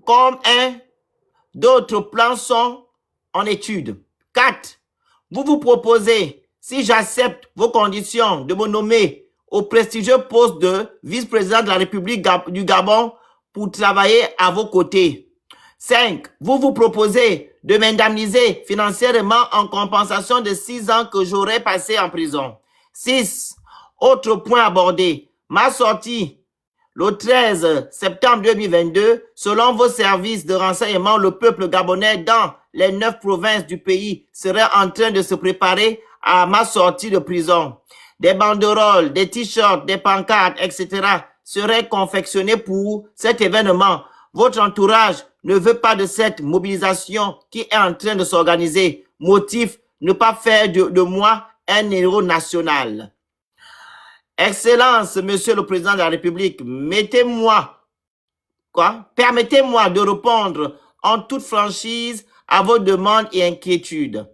comme d'autres plans sont en étude. 4. Vous vous proposez, si j'accepte vos conditions, de me nommer au prestigieux poste de vice-président de la République du Gabon pour travailler à vos côtés. 5. Vous vous proposez de m'indemniser financièrement en compensation de 6 ans que j'aurais passé en prison. 6. Autre point abordé. Ma sortie le 13 septembre 2022, selon vos services de renseignement, le peuple gabonais dans les 9 provinces du pays serait en train de se préparer à ma sortie de prison. Des banderoles, des t-shirts, des pancartes, etc. seraient confectionnés pour cet événement. Votre entourage ne veut pas de cette mobilisation qui est en train de s'organiser. Motif, ne pas faire de moi un héros national. Excellence, Monsieur le Président de la République, permettez-moi de répondre en toute franchise à vos demandes et inquiétudes.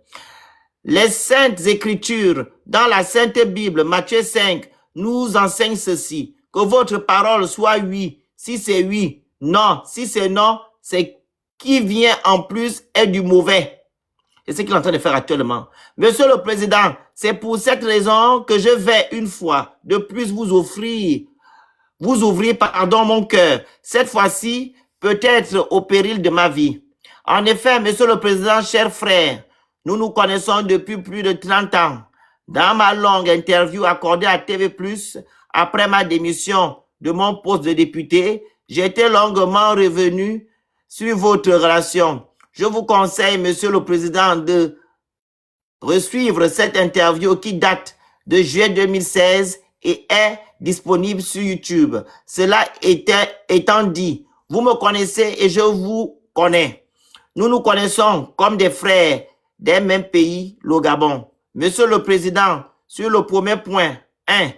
Les Saintes Écritures, dans la Sainte Bible, Matthieu 5, nous enseignent ceci, que votre parole soit oui, si c'est oui, non, si c'est non, c'est qui vient en plus est du mauvais. C'est ce qu'il est en train de faire actuellement. Monsieur le Président, c'est pour cette raison que je vais une fois de plus vous ouvrir mon cœur. Cette fois-ci, peut-être au péril de ma vie. En effet, Monsieur le Président, chers frères, nous nous connaissons depuis plus de 30 ans. Dans ma longue interview accordée à TV+, après ma démission de mon poste de député, j'étais longuement revenu sur votre relation. Je vous conseille, Monsieur le Président, de resuivre cette interview qui date de juillet 2016 et est disponible sur YouTube. Cela étant dit, vous me connaissez et je vous connaît. Nous nous connaissons comme des frères d'un même pays, le Gabon. Monsieur le Président, sur le premier point, 1.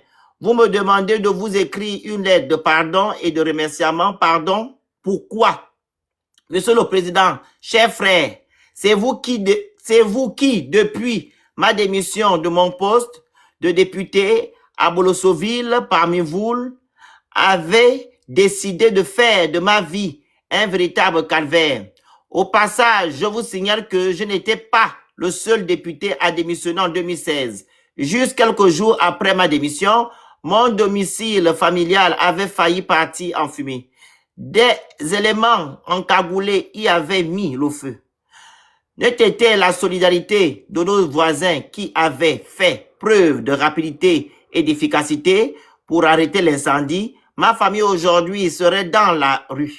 Vous me demandez de vous écrire une lettre de pardon et de remerciement. Pardon, pourquoi? Monsieur le Président, chers frères, c'est vous qui, depuis ma démission de mon poste de député à Bolossoville, parmi vous, avez décidé de faire de ma vie un véritable calvaire. Au passage, je vous signale que je n'étais pas le seul député à démissionner en 2016. Juste quelques jours après ma démission, mon domicile familial avait failli partir en fumée. Des éléments encagoulés y avaient mis le feu. N'était la solidarité de nos voisins qui avaient fait preuve de rapidité et d'efficacité pour arrêter l'incendie, ma famille aujourd'hui serait dans la rue.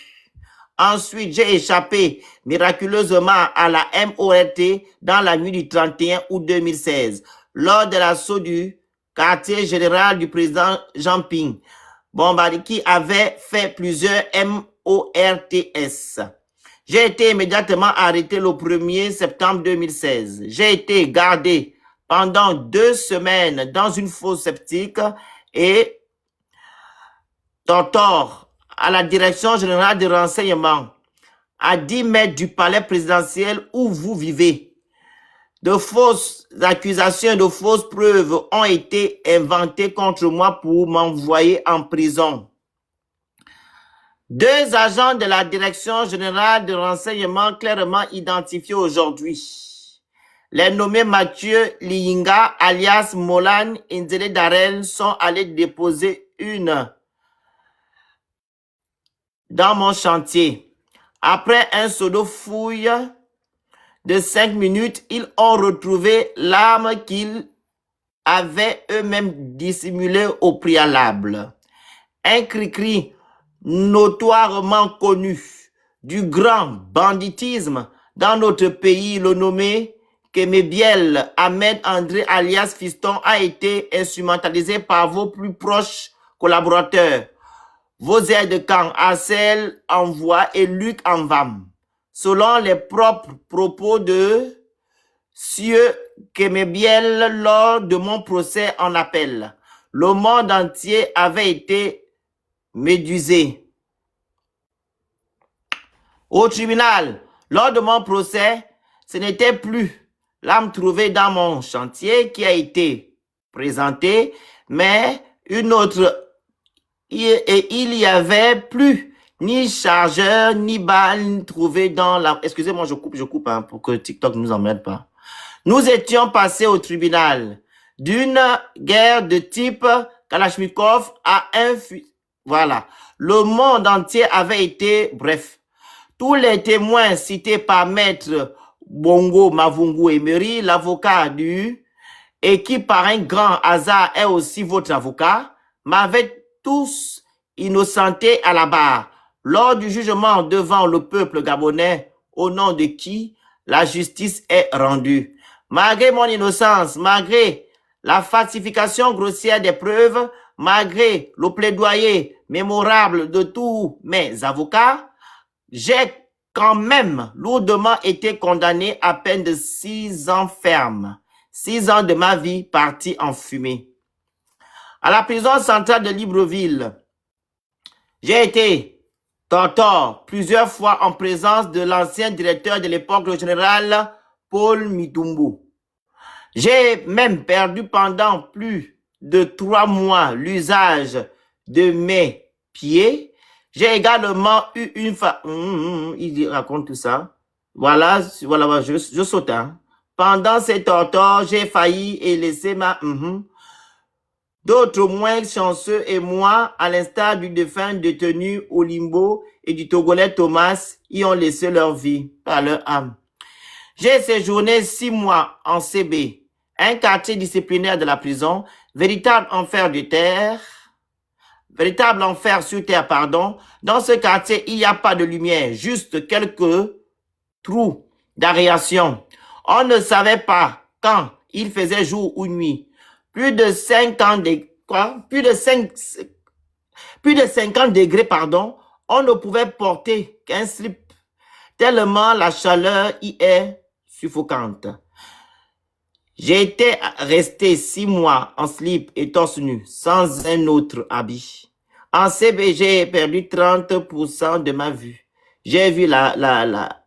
Ensuite, j'ai échappé miraculeusement à la MORT dans la nuit du 31 août 2016, lors de l'assaut du quartier général du président Jean Ping, qui avait fait plusieurs MORTS. J'ai été immédiatement arrêté le 1er septembre 2016. J'ai été gardé pendant 2 semaines dans une fosse septique et torture à la direction générale de renseignement, à 10 mètres du palais présidentiel où vous vivez. De fausses accusations, de fausses preuves ont été inventées contre moi pour m'envoyer en prison. 2 agents de la direction générale de renseignement clairement identifiés aujourd'hui. Les nommés Mathieu Liyinga, alias Molan Inzele Darel, sont allés déposer une dans mon chantier. Après un pseudo fouille de 5 minutes, ils ont retrouvé l'arme qu'ils avaient eux-mêmes dissimulée au préalable. Un cri-cri notoirement connu du grand banditisme dans notre pays, le nommé Kemebiel Ahmed André alias Fiston, a été instrumentalisé par vos plus proches collaborateurs, vos aides de camp, Arcel Envoy et Luc Envam. Selon les propres propos de Sieur Kemebiel lors de mon procès en appel, le monde entier avait été médusé. Au tribunal, lors de mon procès, ce n'était plus l'arme trouvée dans mon chantier qui a été présentée, mais une autre. Et il y avait plus ni chargeur, ni balle trouvée dans la... Excusez-moi, je coupe hein, pour que TikTok ne nous emmerde pas. Nous étions passés au tribunal d'une guerre de type Kalachnikov à un... Voilà. Le monde entier avait été... Bref. Tous les témoins cités par Maître Bongo Mavungu Emery, l'avocat du... et qui par un grand hasard est aussi votre avocat, m'avaient tous innocentés à la barre lors du jugement devant le peuple gabonais au nom de qui la justice est rendue. Malgré mon innocence, malgré la falsification grossière des preuves, malgré le plaidoyer mémorable de tous mes avocats, j'ai quand même lourdement été condamné à peine de 6 ans ferme. 6 ans de ma vie partis en fumée. À la prison centrale de Libreville, j'ai été torturé plusieurs fois en présence de l'ancien directeur de l'époque, le général Paul Mitumbu. J'ai même perdu pendant plus de 3 mois l'usage de mes pieds. J'ai également eu une il raconte tout ça. Voilà, je saute. Hein. Pendant ces tortures, j'ai failli et laissé ma... D'autres moins chanceux et moi, à l'instar du défunt détenu au limbo et du Togolais Thomas, y ont laissé leur vie par leur âme. J'ai séjourné 6 mois en CB, un quartier disciplinaire de la prison, véritable enfer sur terre, pardon. Dans ce quartier, il n'y a pas de lumière, juste quelques trous d'aération. On ne savait pas quand il faisait jour ou nuit. Plus de 50 degrés, pardon, on ne pouvait porter qu'un slip, tellement la chaleur y est suffocante. J'ai été resté 6 mois en slip et torse nu, sans un autre habit. En CB, j'ai perdu 30% de ma vue. J'ai vu là-bas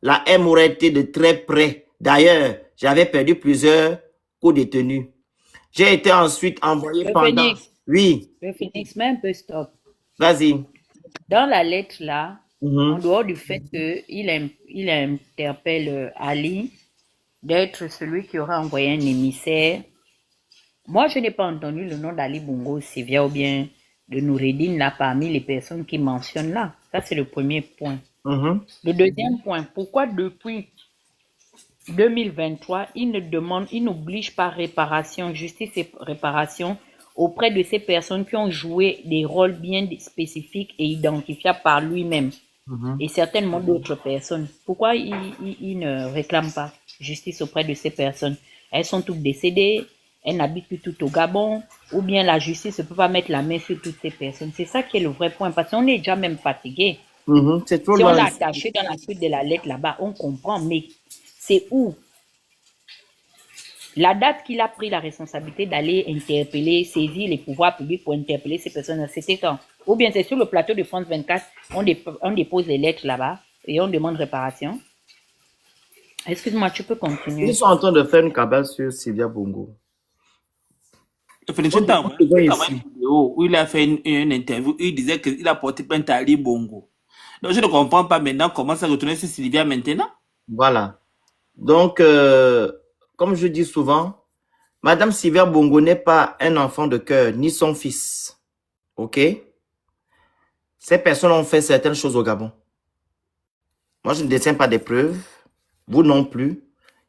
la MORT de très près. D'ailleurs, j'avais perdu plusieurs co-détenus. J'ai été ensuite envoyé Le pendant... Phoenix, Oui, le Phoenix, mais un peu stop. vas-y. Dans la lettre là, en Mhm. dehors du fait qu'il interpelle Ali d'être celui qui aurait envoyé un émissaire, moi je n'ai pas entendu le nom d'Ali Bongo Sivia ou bien de Noureddine là parmi les personnes qui mentionnent là. Ça c'est le premier point. Mhm. Le deuxième point, pourquoi depuis 2023, il n'oblige pas réparation, justice et réparation auprès de ces personnes qui ont joué des rôles bien spécifiques et identifiables par lui-même Mhm. et certainement d'autres personnes. Pourquoi il ne réclame pas justice auprès de ces personnes? Elles sont toutes décédées, elles n'habitent plus toutes au Gabon, ou bien la justice ne peut pas mettre la main sur toutes ces personnes. C'est ça qui est le vrai point, parce qu'on est déjà même fatigué. Mhm. C'est trop Si on loin. l'a attaché dans la suite de la lettre là-bas, on comprend, mais c'est où? La date qu'il a pris la responsabilité d'aller interpeller, saisir les pouvoirs publics pour interpeller ces personnes, c'était quand? Ou bien c'est sur le plateau de France 24, on dépose les lettres là-bas et on demande réparation. Excuse-moi, tu peux continuer. Ils sont en train de faire une cabale sur Sylvia Bongo. Félix, On je t'envoie le voit une ici. vidéo où il a fait une interview où il disait qu'il a porté plainte à Ali Bongo. Donc je ne comprends pas maintenant comment ça retourner sur Sylvia maintenant. Voilà. Donc, comme je dis souvent, Madame Sylvia Bongo n'est pas un enfant de cœur, ni son fils. OK? Ces personnes ont fait certaines choses au Gabon. Moi, je ne détiens pas des preuves. Vous non plus.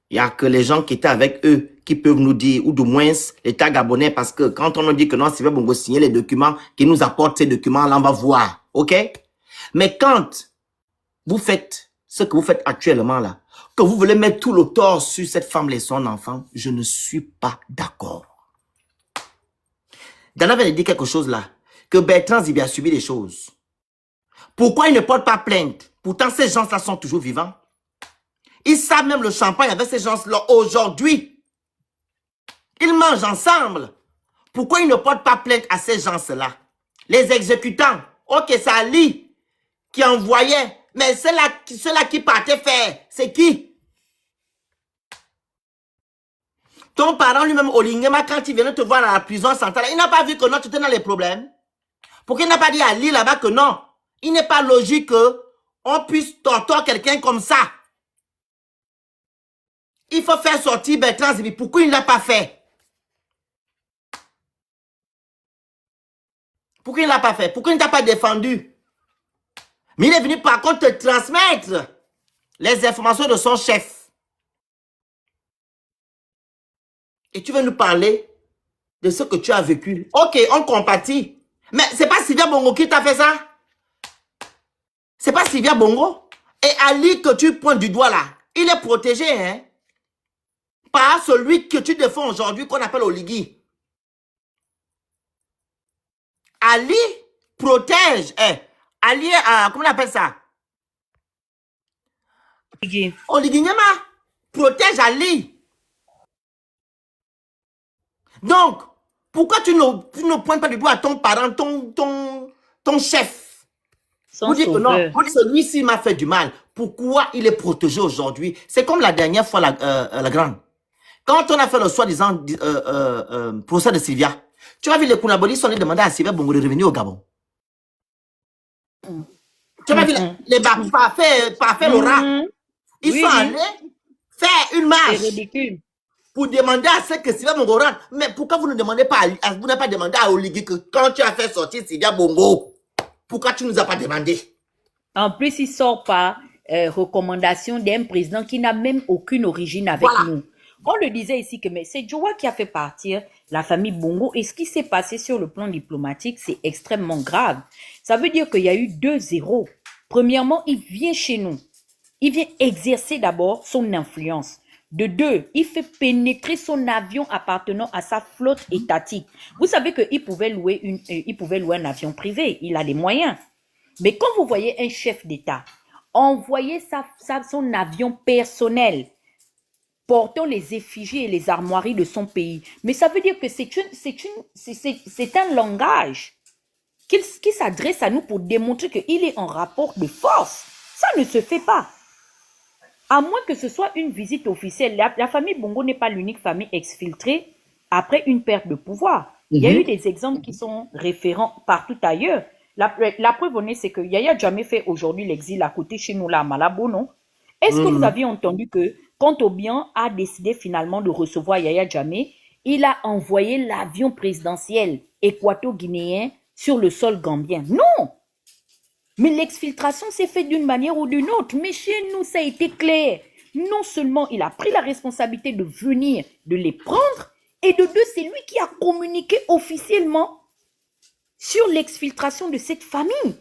Il n'y a que les gens qui étaient avec eux qui peuvent nous dire, ou du moins l'État gabonais, parce que quand on nous dit que non, Sylvia Bongo signait les documents, qui nous apportent ces documents-là, on va voir. OK? Mais quand vous faites ce que vous faites actuellement là, que vous voulez mettre tout le tort sur cette femme et son enfant, je ne suis pas d'accord. Dana vient de dire quelque chose là, que Bertrand Zibi a subi des choses. Pourquoi il ne porte pas plainte? Pourtant, ces gens-là sont toujours vivants. Ils savent même le champagne avec ces gens-là aujourd'hui. Ils mangent ensemble. Pourquoi ils ne portent pas plainte à ces gens-là? Les exécutants, ok, c'est Ali qui envoyait, mais ceux-là qui partaient faire, c'est qui? Ton parent lui-même, Olingema, quand il venait te voir à la prison centrale, il n'a pas vu que non, tu étais dans les problèmes. Pourquoi il n'a pas dit à Ali là-bas que non? Il n'est pas logique qu'on puisse torturer quelqu'un comme ça. Il faut faire sortir Bertrand Zibi. Pourquoi il ne l'a pas fait? Pourquoi il ne l'a pas fait? Pourquoi il ne t'a pas défendu? Mais il est venu par contre te transmettre les informations de son chef. Et tu veux nous parler de ce que tu as vécu. Ok, on compatit. Mais c'est pas Sylvia Bongo qui t'a fait ça? C'est pas Sylvia Bongo? Et Ali que tu pointes du doigt là, il est protégé, hein? Par celui que tu défends aujourd'hui qu'on appelle Oligui. Ali protège. Ali, comment on appelle ça? Oligui Nyama protège Ali. Donc, pourquoi tu ne pointes pas du doigt à ton parent, ton chef? Vous dites que non, celui-ci m'a fait du mal. Pourquoi il est protégé aujourd'hui? C'est comme la dernière fois, la grande. Quand on a fait le soi-disant procès de Sylvia, tu as vu les Kounaboli sont allés demander à Sylvia Bongo de revenir au Gabon. Tu as vu les parfaits Laura. Ils sont allés faire une marche. C'est ridicule. Pour demander à ce que Sylvia Bongo rentre. Mais pourquoi vous ne demandez pas vous n'avez pas demandé à Oligui que quand tu as fait sortir Sylvia Bongo, pourquoi tu ne nous as pas demandé? En plus, il sort par recommandation d'un président qui n'a même aucune origine avec nous. On le disait ici que c'est Joa qui a fait partir la famille Bongo et ce qui s'est passé sur le plan diplomatique, c'est extrêmement grave. Ça veut dire qu'il y a eu 2-0. Premièrement, il vient chez nous. Il vient exercer d'abord son influence. De 2, il fait pénétrer son avion appartenant à sa flotte étatique. Vous savez qu'il pouvait louer un avion privé. Il a les moyens. Mais quand vous voyez un chef d'État envoyer son avion personnel portant les effigies et les armoiries de son pays. Mais ça veut dire que c'est un langage qui s'adresse à nous pour démontrer qu'il est en rapport de force. Ça ne se fait pas. À moins que ce soit une visite officielle. La famille Bongo n'est pas l'unique famille exfiltrée après une perte de pouvoir. Il y a eu des exemples qui sont référents partout ailleurs. La preuve honnête, c'est que Yaya Jammeh fait aujourd'hui l'exil à côté chez nous là à Malabo, non? Est-ce que vous aviez entendu que quand Obiang a décidé finalement de recevoir Yaya Jammeh, il a envoyé l'avion présidentiel équato-guinéen sur le sol gambien? Non! Mais l'exfiltration s'est faite d'une manière ou d'une autre. Mais chez nous, ça a été clair. Non seulement il a pris la responsabilité de venir, de les prendre, et de deux, c'est lui qui a communiqué officiellement sur l'exfiltration de cette famille.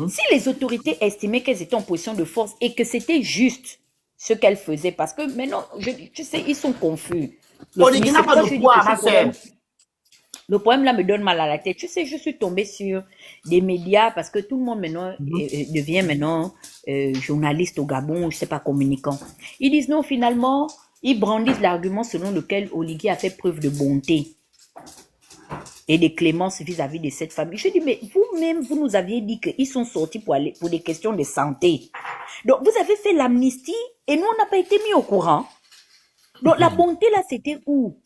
Si les autorités estimaient qu'elles étaient en position de force et que c'était juste ce qu'elles faisaient, parce que maintenant, tu sais, ils sont confus. Le problème là me donne mal à la tête. Tu sais, je suis tombée sur des médias parce que tout le monde maintenant devient maintenant journaliste au Gabon, je sais pas, communicant. Ils disent non, finalement, ils brandissent l'argument selon lequel Oligui a fait preuve de bonté et de clémence vis-à-vis de cette famille. Je dis, mais vous-même, vous nous aviez dit qu'ils sont sortis pour des questions de santé. Donc, vous avez fait l'amnistie et nous, on n'a pas été mis au courant. Donc, la bonté là, c'était où?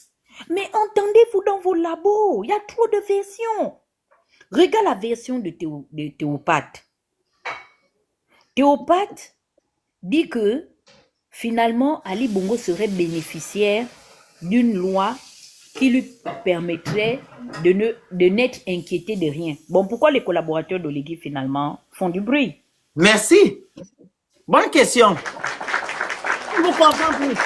Mais entendez-vous dans vos labos, il y a trop de versions. Regarde la version de Théopathe. Théopathe dit que finalement, Ali Bongo serait bénéficiaire d'une loi qui lui permettrait de n'être inquiété de rien. Bon, pourquoi les collaborateurs d'Oligui finalement font du bruit? Merci. Bonne question. Vous comprenez plus.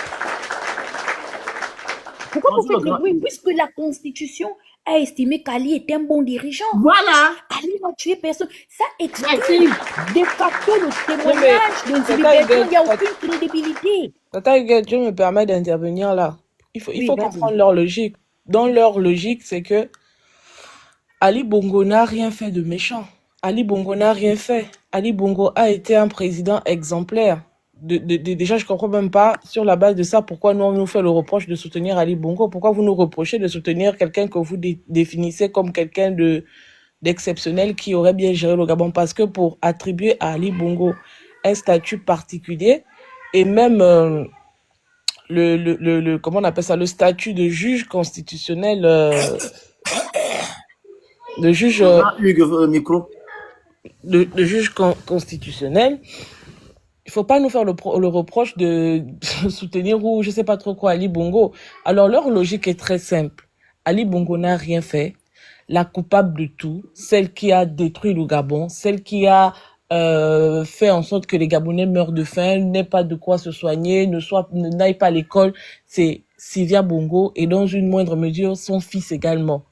Pourquoi vous faites le bruit? Puisque la Constitution a estimé qu'Ali était un bon dirigeant. Voilà. Ali n'a tué personne. Ça exclut de facto le témoignage des libertés. Il n'y a aucune crédibilité. Tata Huguette, je me permets d'intervenir là. Il faut comprendre leur logique. Dans leur logique, c'est que Ali Bongo n'a rien fait de méchant. Ali Bongo n'a rien fait. Ali Bongo a été un président exemplaire. Déjà, je comprends même pas, sur la base de ça, pourquoi nous, on nous fait le reproche de soutenir Ali Bongo. Pourquoi vous nous reprochez de soutenir quelqu'un que vous définissez comme quelqu'un d'exceptionnel qui aurait bien géré le Gabon? Parce que pour attribuer à Ali Bongo un statut particulier, et même comment on appelle ça, le statut de juge constitutionnel, de juge constitutionnel, il faut pas nous faire le reproche de soutenir ou je sais pas trop quoi Ali Bongo. Alors leur logique est très simple. Ali Bongo n'a rien fait. La coupable de tout, celle qui a détruit le Gabon, celle qui a fait en sorte que les Gabonais meurent de faim, n'aient pas de quoi se soigner, n'aillent pas à l'école, c'est Sylvia Bongo et dans une moindre mesure son fils également.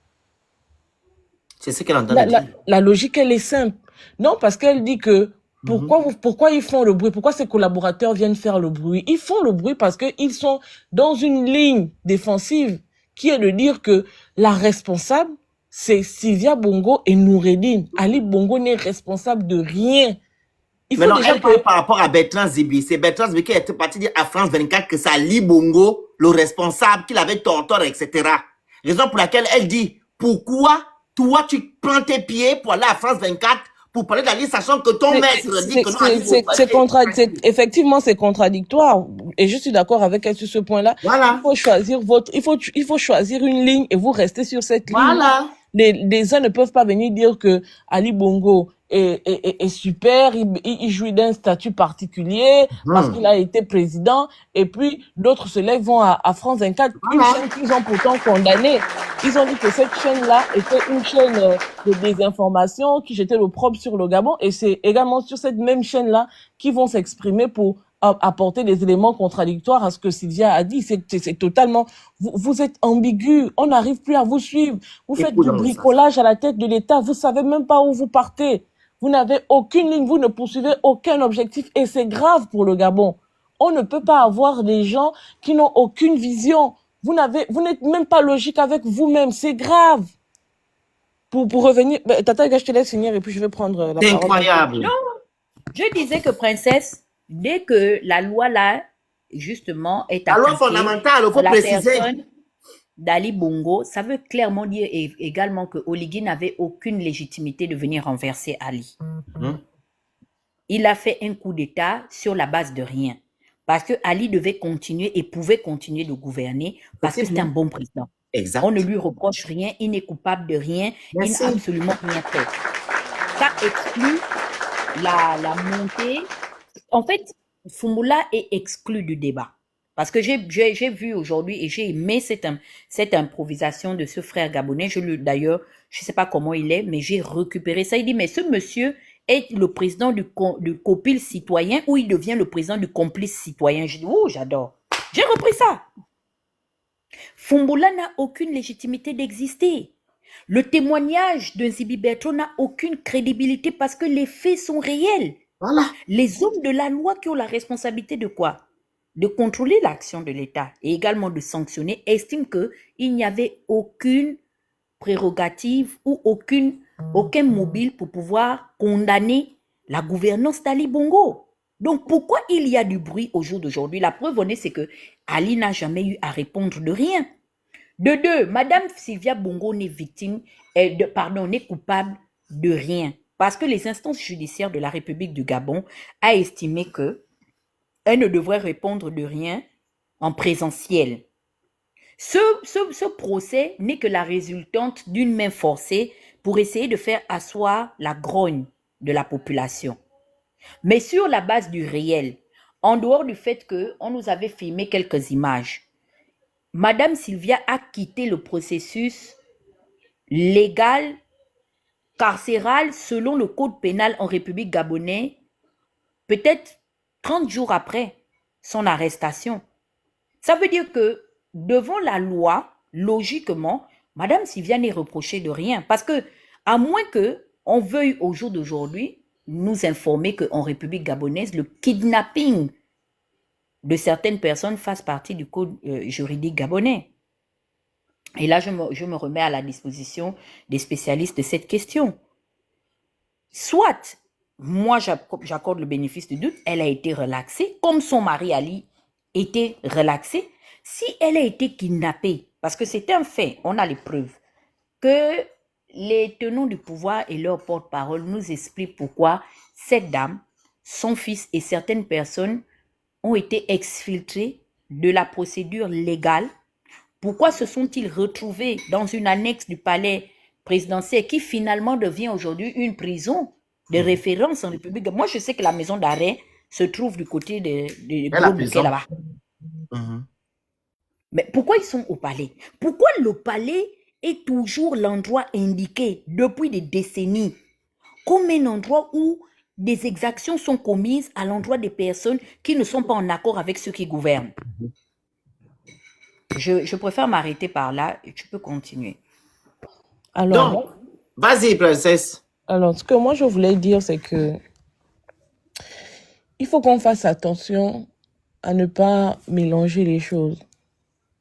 C'est ce qu'elle entend dire. La logique, elle est simple. Non, parce qu'elle dit que pourquoi ils font le bruit? Pourquoi ces collaborateurs viennent faire le bruit? Ils font le bruit parce qu'ils sont dans une ligne défensive qui est de dire que la responsable, c'est Sylvia Bongo et Noureddine. Ali Bongo n'est responsable de rien. Mais non, elle parle par rapport à Bertrand Zibi. C'est Bertrand Zibi qui était parti dire à France 24 que c'est Ali Bongo, le responsable, qu'il avait tort, etc. Raison pour laquelle elle dit, pourquoi toi tu prends tes pieds pour aller à France 24 pour parler d'Ali, sachant que ton maître dit que non. Effectivement, c'est contradictoire. Et je suis d'accord avec elle sur ce point-là. Voilà. Il faut choisir une ligne et vous restez sur cette ligne. Voilà. Les uns ne peuvent pas venir dire que Ali Bongo est super, il jouit d'un statut particulier parce qu'il a été président, et puis d'autres se lèvent, vont à France 24, une chaîne qu'ils ont pourtant condamnée. Ils ont dit que cette chaîne-là était une chaîne de désinformation qui jetait l'opprobre sur le Gabon, et c'est également sur cette même chaîne-là qu'ils vont s'exprimer pour apporter des éléments contradictoires à ce que Sylvia a dit. C'est totalement, vous êtes ambigu, on n'arrive plus à vous suivre. Vous faites du bricolage à la tête de l'État, vous savez même pas où vous partez. Vous n'avez aucune ligne, vous ne poursuivez aucun objectif, et c'est grave pour le Gabon. On ne peut pas avoir des gens qui n'ont aucune vision. Vous n'êtes même pas logique avec vous-même, c'est grave. Pour revenir, Tata, je te laisse finir et puis je vais prendre la parole. C'est incroyable. Je disais que, princesse, dès que la loi là, justement, est La loi appliquée fondamentale, il sur faut la préciser. personne d'Ali Bongo, ça veut clairement dire également que Oligui n'avait aucune légitimité de venir renverser Ali. Il a fait un coup d'État sur la base de rien. Parce que Ali devait continuer et pouvait continuer de gouverner parce que c'était un bon président. Exact. On ne lui reproche rien, il n'est coupable de rien, Merci. il n'a absolument rien fait. Ça exclut la montée. En fait, Fumula est exclu du débat. Parce que j'ai vu aujourd'hui et j'ai aimé cette improvisation de ce frère gabonais. D'ailleurs, je ne sais pas comment il est, mais j'ai récupéré ça. Il dit, mais ce monsieur est le président du copil citoyen ou il devient le président du complice citoyen. Je dis, oh, j'adore. J'ai repris ça. Fumula n'a aucune légitimité d'exister. Le témoignage de Nzibi Bertrand n'a aucune crédibilité parce que les faits sont réels. Voilà. Les hommes de la loi qui ont la responsabilité de quoi? De contrôler l'action de l'État et également de sanctionner, estiment qu'il n'y avait aucune prérogative ou aucun mobile pour pouvoir condamner la gouvernance d'Ali Bongo. Donc, pourquoi il y a du bruit au jour d'aujourd'hui? La preuve en est, c'est que Ali n'a jamais eu à répondre de rien. De deux, Madame Sylvia Bongo n'est n'est coupable de rien. Parce que les instances judiciaires de la République du Gabon a estimé que elle ne devrait répondre de rien en présentiel. Ce procès n'est que la résultante d'une main forcée pour essayer de faire asseoir la grogne de la population. Mais sur la base du réel, en dehors du fait qu'on nous avait filmé quelques images, Madame Sylvia a quitté le processus légal, carcéral, selon le code pénal en République gabonaise, peut-être 30 jours après son arrestation. Ça veut dire que devant la loi, logiquement, Madame Sylvia n'est reprochée de rien. Parce que, à moins qu'on veuille au jour d'aujourd'hui nous informer qu'en République gabonaise, le kidnapping de certaines personnes fasse partie du code juridique gabonais. Et là, je me remets à la disposition des spécialistes de cette question. Soit, moi, j'accorde le bénéfice du doute, elle a été relaxée, comme son mari Ali était relaxé. Si elle a été kidnappée, parce que c'est un fait, on a les preuves, que les tenants du pouvoir et leur porte-parole nous expliquent pourquoi cette dame, son fils et certaines personnes ont été exfiltrés de la procédure légale. Pourquoi se sont-ils retrouvés dans une annexe du palais présidentiel qui finalement devient aujourd'hui une prison de référence en République? Moi, je sais que la maison d'arrêt se trouve du côté de Gros Bouquet là-bas. Mais pourquoi ils sont au palais? Pourquoi le palais est toujours l'endroit indiqué depuis des décennies comme un endroit où des exactions sont commises à l'endroit des personnes qui ne sont pas en accord avec ceux qui gouvernent? Je préfère m'arrêter par là et tu peux continuer. Alors, Donc, vas-y, princesse. alors, ce que moi je voulais dire, c'est que il faut qu'on fasse attention à ne pas mélanger les choses.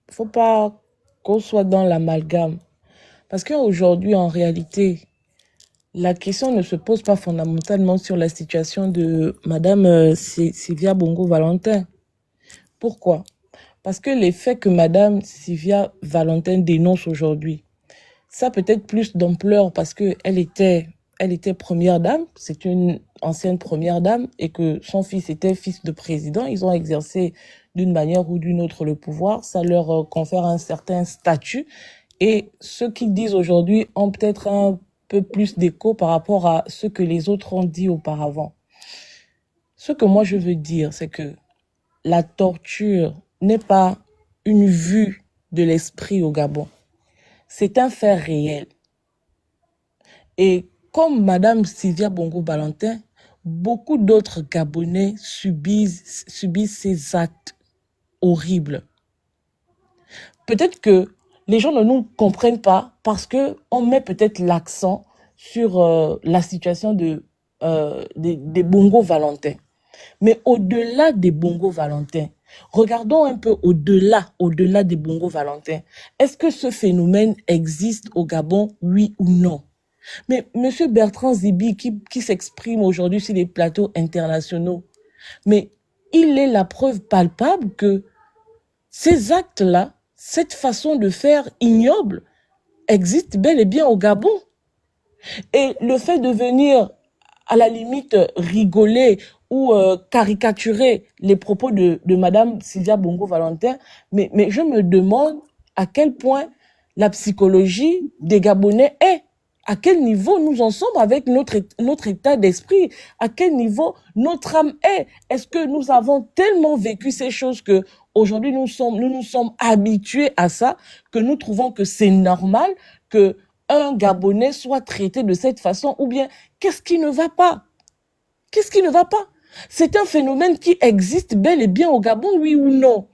Il ne faut pas qu'on soit dans l'amalgame. Parce qu'aujourd'hui, en réalité, la question ne se pose pas fondamentalement sur la situation de Madame Sylvia Bongo Valentin. Pourquoi? Parce que les faits que Madame Sylvia Valentin dénonce aujourd'hui, ça peut être plus d'ampleur parce qu'elle était première dame, c'est une ancienne première dame, et que son fils était fils de président. Ils ont exercé d'une manière ou d'une autre le pouvoir. Ça leur confère un certain statut. Et ceux qui disent aujourd'hui ont peut-être un peu plus d'écho par rapport à ce que les autres ont dit auparavant. Ce que moi je veux dire, c'est que la torture n'est pas une vue de l'esprit au Gabon. C'est un fait réel. Et comme Madame Sylvia Bongo Valentin, beaucoup d'autres Gabonais subissent ces actes horribles. Peut-être que les gens ne nous comprennent pas parce qu'on met peut-être l'accent sur la situation des Bongo Valentin. Mais au-delà des Bongo Valentin, regardons un peu au-delà des Bongo Valentin. Est-ce que ce phénomène existe au Gabon, oui ou non? Mais M. Bertrand Zibi, qui s'exprime aujourd'hui sur les plateaux internationaux, mais il est la preuve palpable que ces actes-là, cette façon de faire ignoble, existe bel et bien au Gabon. Et le fait de venir, à la limite, rigoler ou caricaturer les propos de Madame Sylvia Bongo Valentin, mais je me demande à quel point la psychologie des Gabonais est. À quel niveau nous en sommes avec notre état d'esprit? À quel niveau notre âme est? Est-ce que nous avons tellement vécu ces choses que aujourd'hui nous nous sommes habitués à ça, que nous trouvons que c'est normal que un Gabonais soit traité de cette façon? Ou bien, qu'est-ce qui ne va pas? Qu'est-ce qui ne va pas? C'est un phénomène qui existe bel et bien au Gabon, oui ou non?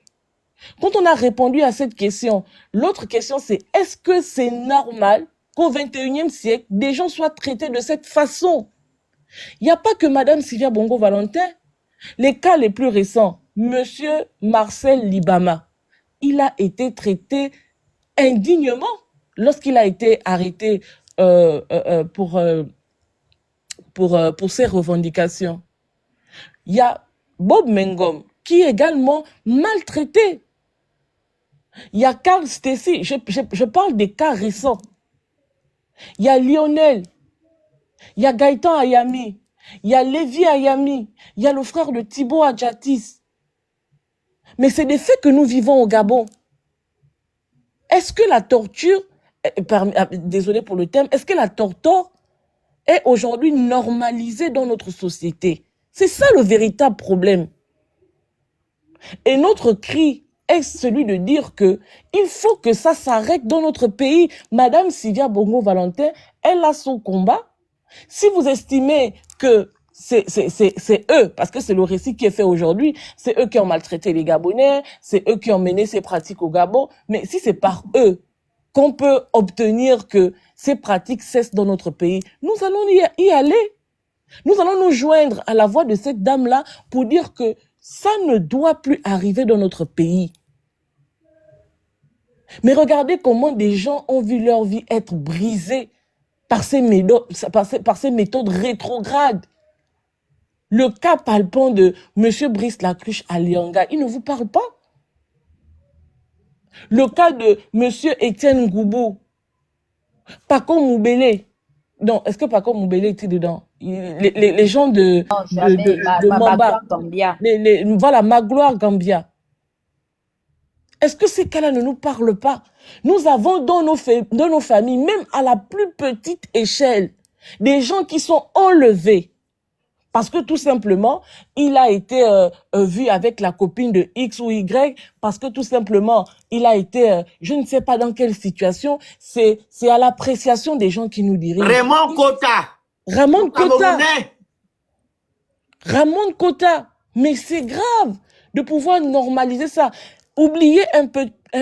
Quand on a répondu à cette question, l'autre question c'est, est-ce que c'est normal qu'au 21e siècle, des gens soient traités de cette façon? Il n'y a pas que Madame Sylvia Bongo Valentin. Les cas les plus récents, Monsieur Marcel Libama, il a été traité indignement lorsqu'il a été arrêté pour ses revendications. Il y a Bob Mengom qui est également maltraité. Il y a Carl Stacey, je parle des cas récents. Il y a Lionel, il y a Gaëtan Ayami, il y a Lévi Ayami, il y a le frère de Thibaut Adjatis. Mais c'est des faits que nous vivons au Gabon. Est-ce que la torture, désolé pour le terme, est-ce que la torture est aujourd'hui normalisée dans notre société? C'est ça le véritable problème. Et notre cri est celui de dire que il faut que ça s'arrête dans notre pays. Madame Sylvia Bongo Valentin, elle a son combat. Si vous estimez que c'est eux, parce que c'est le récit qui est fait aujourd'hui, c'est eux qui ont maltraité les Gabonais, c'est eux qui ont mené ces pratiques au Gabon, mais si c'est par eux qu'on peut obtenir que ces pratiques cessent dans notre pays, nous allons y aller. Nous allons nous joindre à la voix de cette dame-là pour dire que ça ne doit plus arriver dans notre pays. Mais regardez comment des gens ont vu leur vie être brisée par ces méthodes rétrogrades. Le cas palpant de M. Brice Lacruche à Lianga, il ne vous parle pas. Le cas de M. Étienne Goubou, Paco Moubélé. Non, est-ce que Paco Moubélé était dedans? Les gens de Mamba. Voilà, Magloire Gambia. Est-ce que ces cas-là ne nous parlent pas? Nous avons dans nos familles, même à la plus petite échelle, des gens qui sont enlevés. Parce que tout simplement, il a été vu avec la copine de X ou Y, parce que tout simplement, il a été, je ne sais pas dans quelle situation, c'est à l'appréciation des gens qui nous dirigent. Raymond Kota. Ramon Kota. Ramon Kota. Mais c'est grave de pouvoir normaliser ça. Oubliez un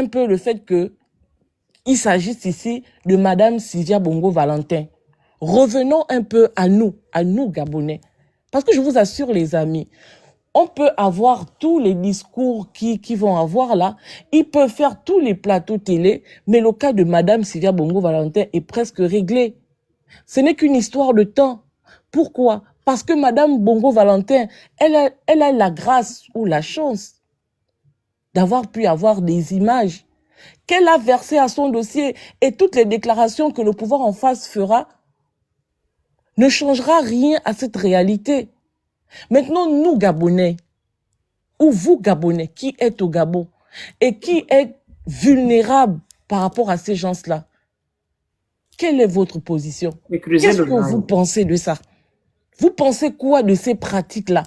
peu le fait que il s'agisse ici de Madame Sylvia Bongo Valentin. Revenons un peu à nous Gabonais. Parce que je vous assure les amis, on peut avoir tous les discours qui vont avoir là, ils peuvent faire tous les plateaux télé, mais le cas de Madame Sylvia Bongo Valentin est presque réglé. Ce n'est qu'une histoire de temps. Pourquoi? Parce que Madame Bongo Valentin, elle a la grâce ou la chance d'avoir pu avoir des images qu'elle a versées à son dossier, et toutes les déclarations que le pouvoir en face fera ne changera rien à cette réalité. Maintenant, nous Gabonais, ou vous Gabonais, qui êtes au Gabon et qui êtes vulnérables par rapport à ces gens-là, quelle est votre position? Qu'est-ce que vous pensez de ça? Vous pensez quoi de ces pratiques-là?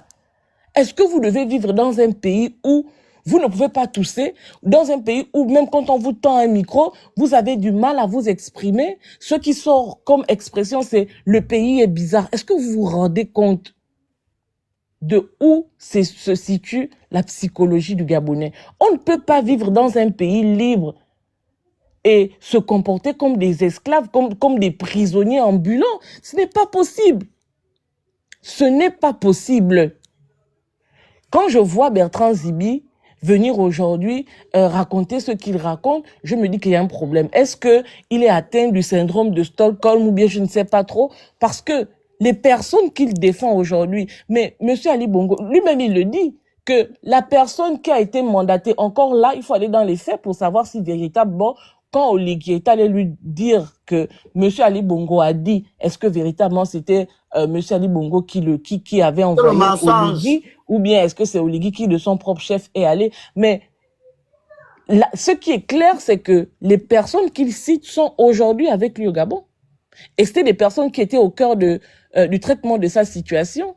Est-ce que vous devez vivre dans un pays où vous ne pouvez pas tousser, dans un pays où même quand on vous tend un micro, vous avez du mal à vous exprimer? Ce qui sort comme expression, c'est « le pays est bizarre ». Est-ce que vous vous rendez compte de où se situe la psychologie du Gabonais? On ne peut pas vivre dans un pays libre et se comporter comme des esclaves, comme des prisonniers ambulants. Ce n'est pas possible. Ce n'est pas possible. Quand je vois Bertrand Zibi venir aujourd'hui raconter ce qu'il raconte, je me dis qu'il y a un problème. Est-ce qu'il est atteint du syndrome de Stockholm ou bien je ne sais pas trop? Parce que les personnes qu'il défend aujourd'hui, mais M. Ali Bongo, lui-même il le dit, que la personne qui a été mandatée, encore là, il faut aller dans les faits pour savoir si véritablement, quand Oligui est allé lui dire que M. Ali Bongo a dit, est-ce que véritablement c'était M. Ali Bongo qui avait envoyé Oligui, ou bien est-ce que c'est Oligui qui de son propre chef est allé? Mais là, ce qui est clair, c'est que les personnes qu'il cite sont aujourd'hui avec lui au Gabon. Et c'était des personnes qui étaient au cœur du traitement de sa situation.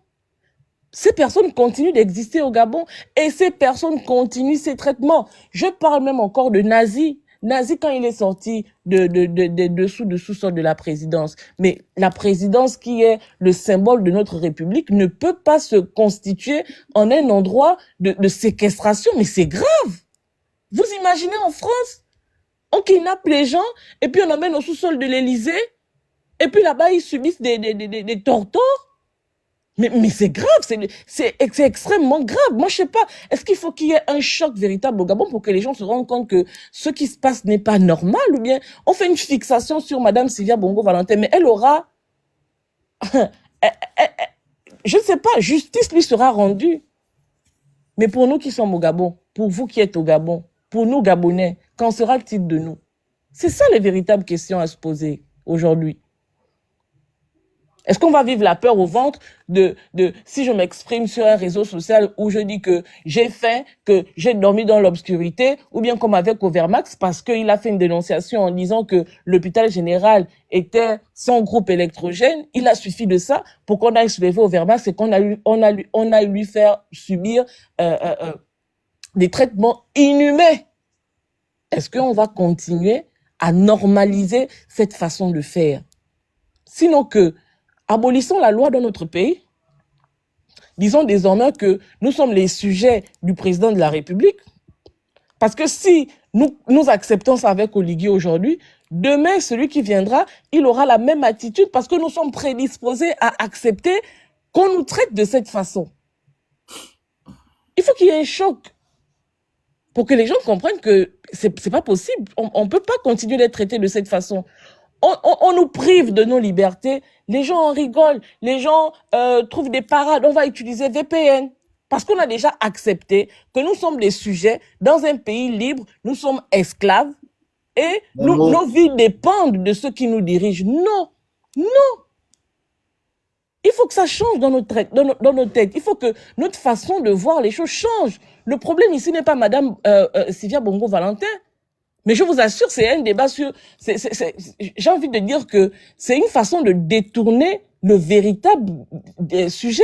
Ces personnes continuent d'exister au Gabon et ces personnes continuent ces traitements. Je parle même encore de Nazi. Nazi, quand il est sorti du sous-sol de la présidence. Mais la présidence qui est le symbole de notre République ne peut pas se constituer en un endroit de séquestration. Mais c'est grave. Vous imaginez en France, on kidnappe les gens et puis on emmène au sous-sol de l'Élysée et puis là-bas ils subissent des tortures. Mais c'est grave, c'est extrêmement grave. Moi, je sais pas, est-ce qu'il faut qu'il y ait un choc véritable au Gabon pour que les gens se rendent compte que ce qui se passe n'est pas normal, ou bien on fait une fixation sur Madame Sylvia Bongo Valentin, mais elle aura, je ne sais pas, justice lui sera rendue. Mais pour nous qui sommes au Gabon, pour vous qui êtes au Gabon, pour nous Gabonais, qu'en sera-t-il de nous? C'est ça les véritables questions à se poser aujourd'hui. Est-ce qu'on va vivre la peur au ventre si je m'exprime sur un réseau social où je dis que j'ai faim, que j'ai dormi dans l'obscurité, ou bien comme avec Overmax, parce qu'il a fait une dénonciation en disant que l'hôpital général était sans groupe électrogène, il a suffi de ça pour qu'on aille soulever Overmax et qu'on a lui faire subir des traitements inhumains. Est-ce qu'on va continuer à normaliser cette façon de faire? Sinon que abolissons la loi dans notre pays. Disons désormais que nous sommes les sujets du président de la République. Parce que si nous acceptons ça avec Oligui aujourd'hui, demain, celui qui viendra, il aura la même attitude parce que nous sommes prédisposés à accepter qu'on nous traite de cette façon. Il faut qu'il y ait un choc pour que les gens comprennent que c'est pas possible. On peut pas continuer d'être traité de cette façon. On nous prive de nos libertés, les gens en rigolent, les gens trouvent des parades, on va utiliser VPN. Parce qu'on a déjà accepté que nous sommes des sujets dans un pays libre, nous sommes esclaves et nos vies dépendent de ceux qui nous dirigent. Non, non. Il faut que ça change dans nos têtes. Il faut que notre façon de voir les choses change. Le problème ici n'est pas Madame Sylvia Bongo Valentin. Mais je vous assure, c'est un débat sur... J'ai envie de dire que c'est une façon de détourner le véritable sujet.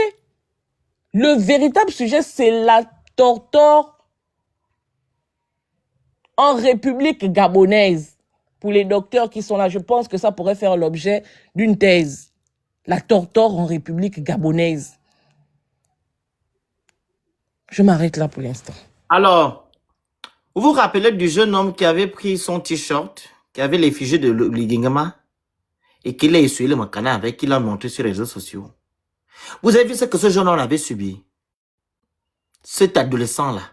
Le véritable sujet, c'est la torture en République gabonaise. Pour les docteurs qui sont là, je pense que ça pourrait faire l'objet d'une thèse. La torture en République gabonaise. Je m'arrête là pour l'instant. Alors... vous vous rappelez du jeune homme qui avait pris son t-shirt, qui avait l'effigie de Ligingama, et qu'il a essuyé le macana avec, qu'il a montré sur les réseaux sociaux. Vous avez vu ce que ce jeune homme avait subi? Cet adolescent-là.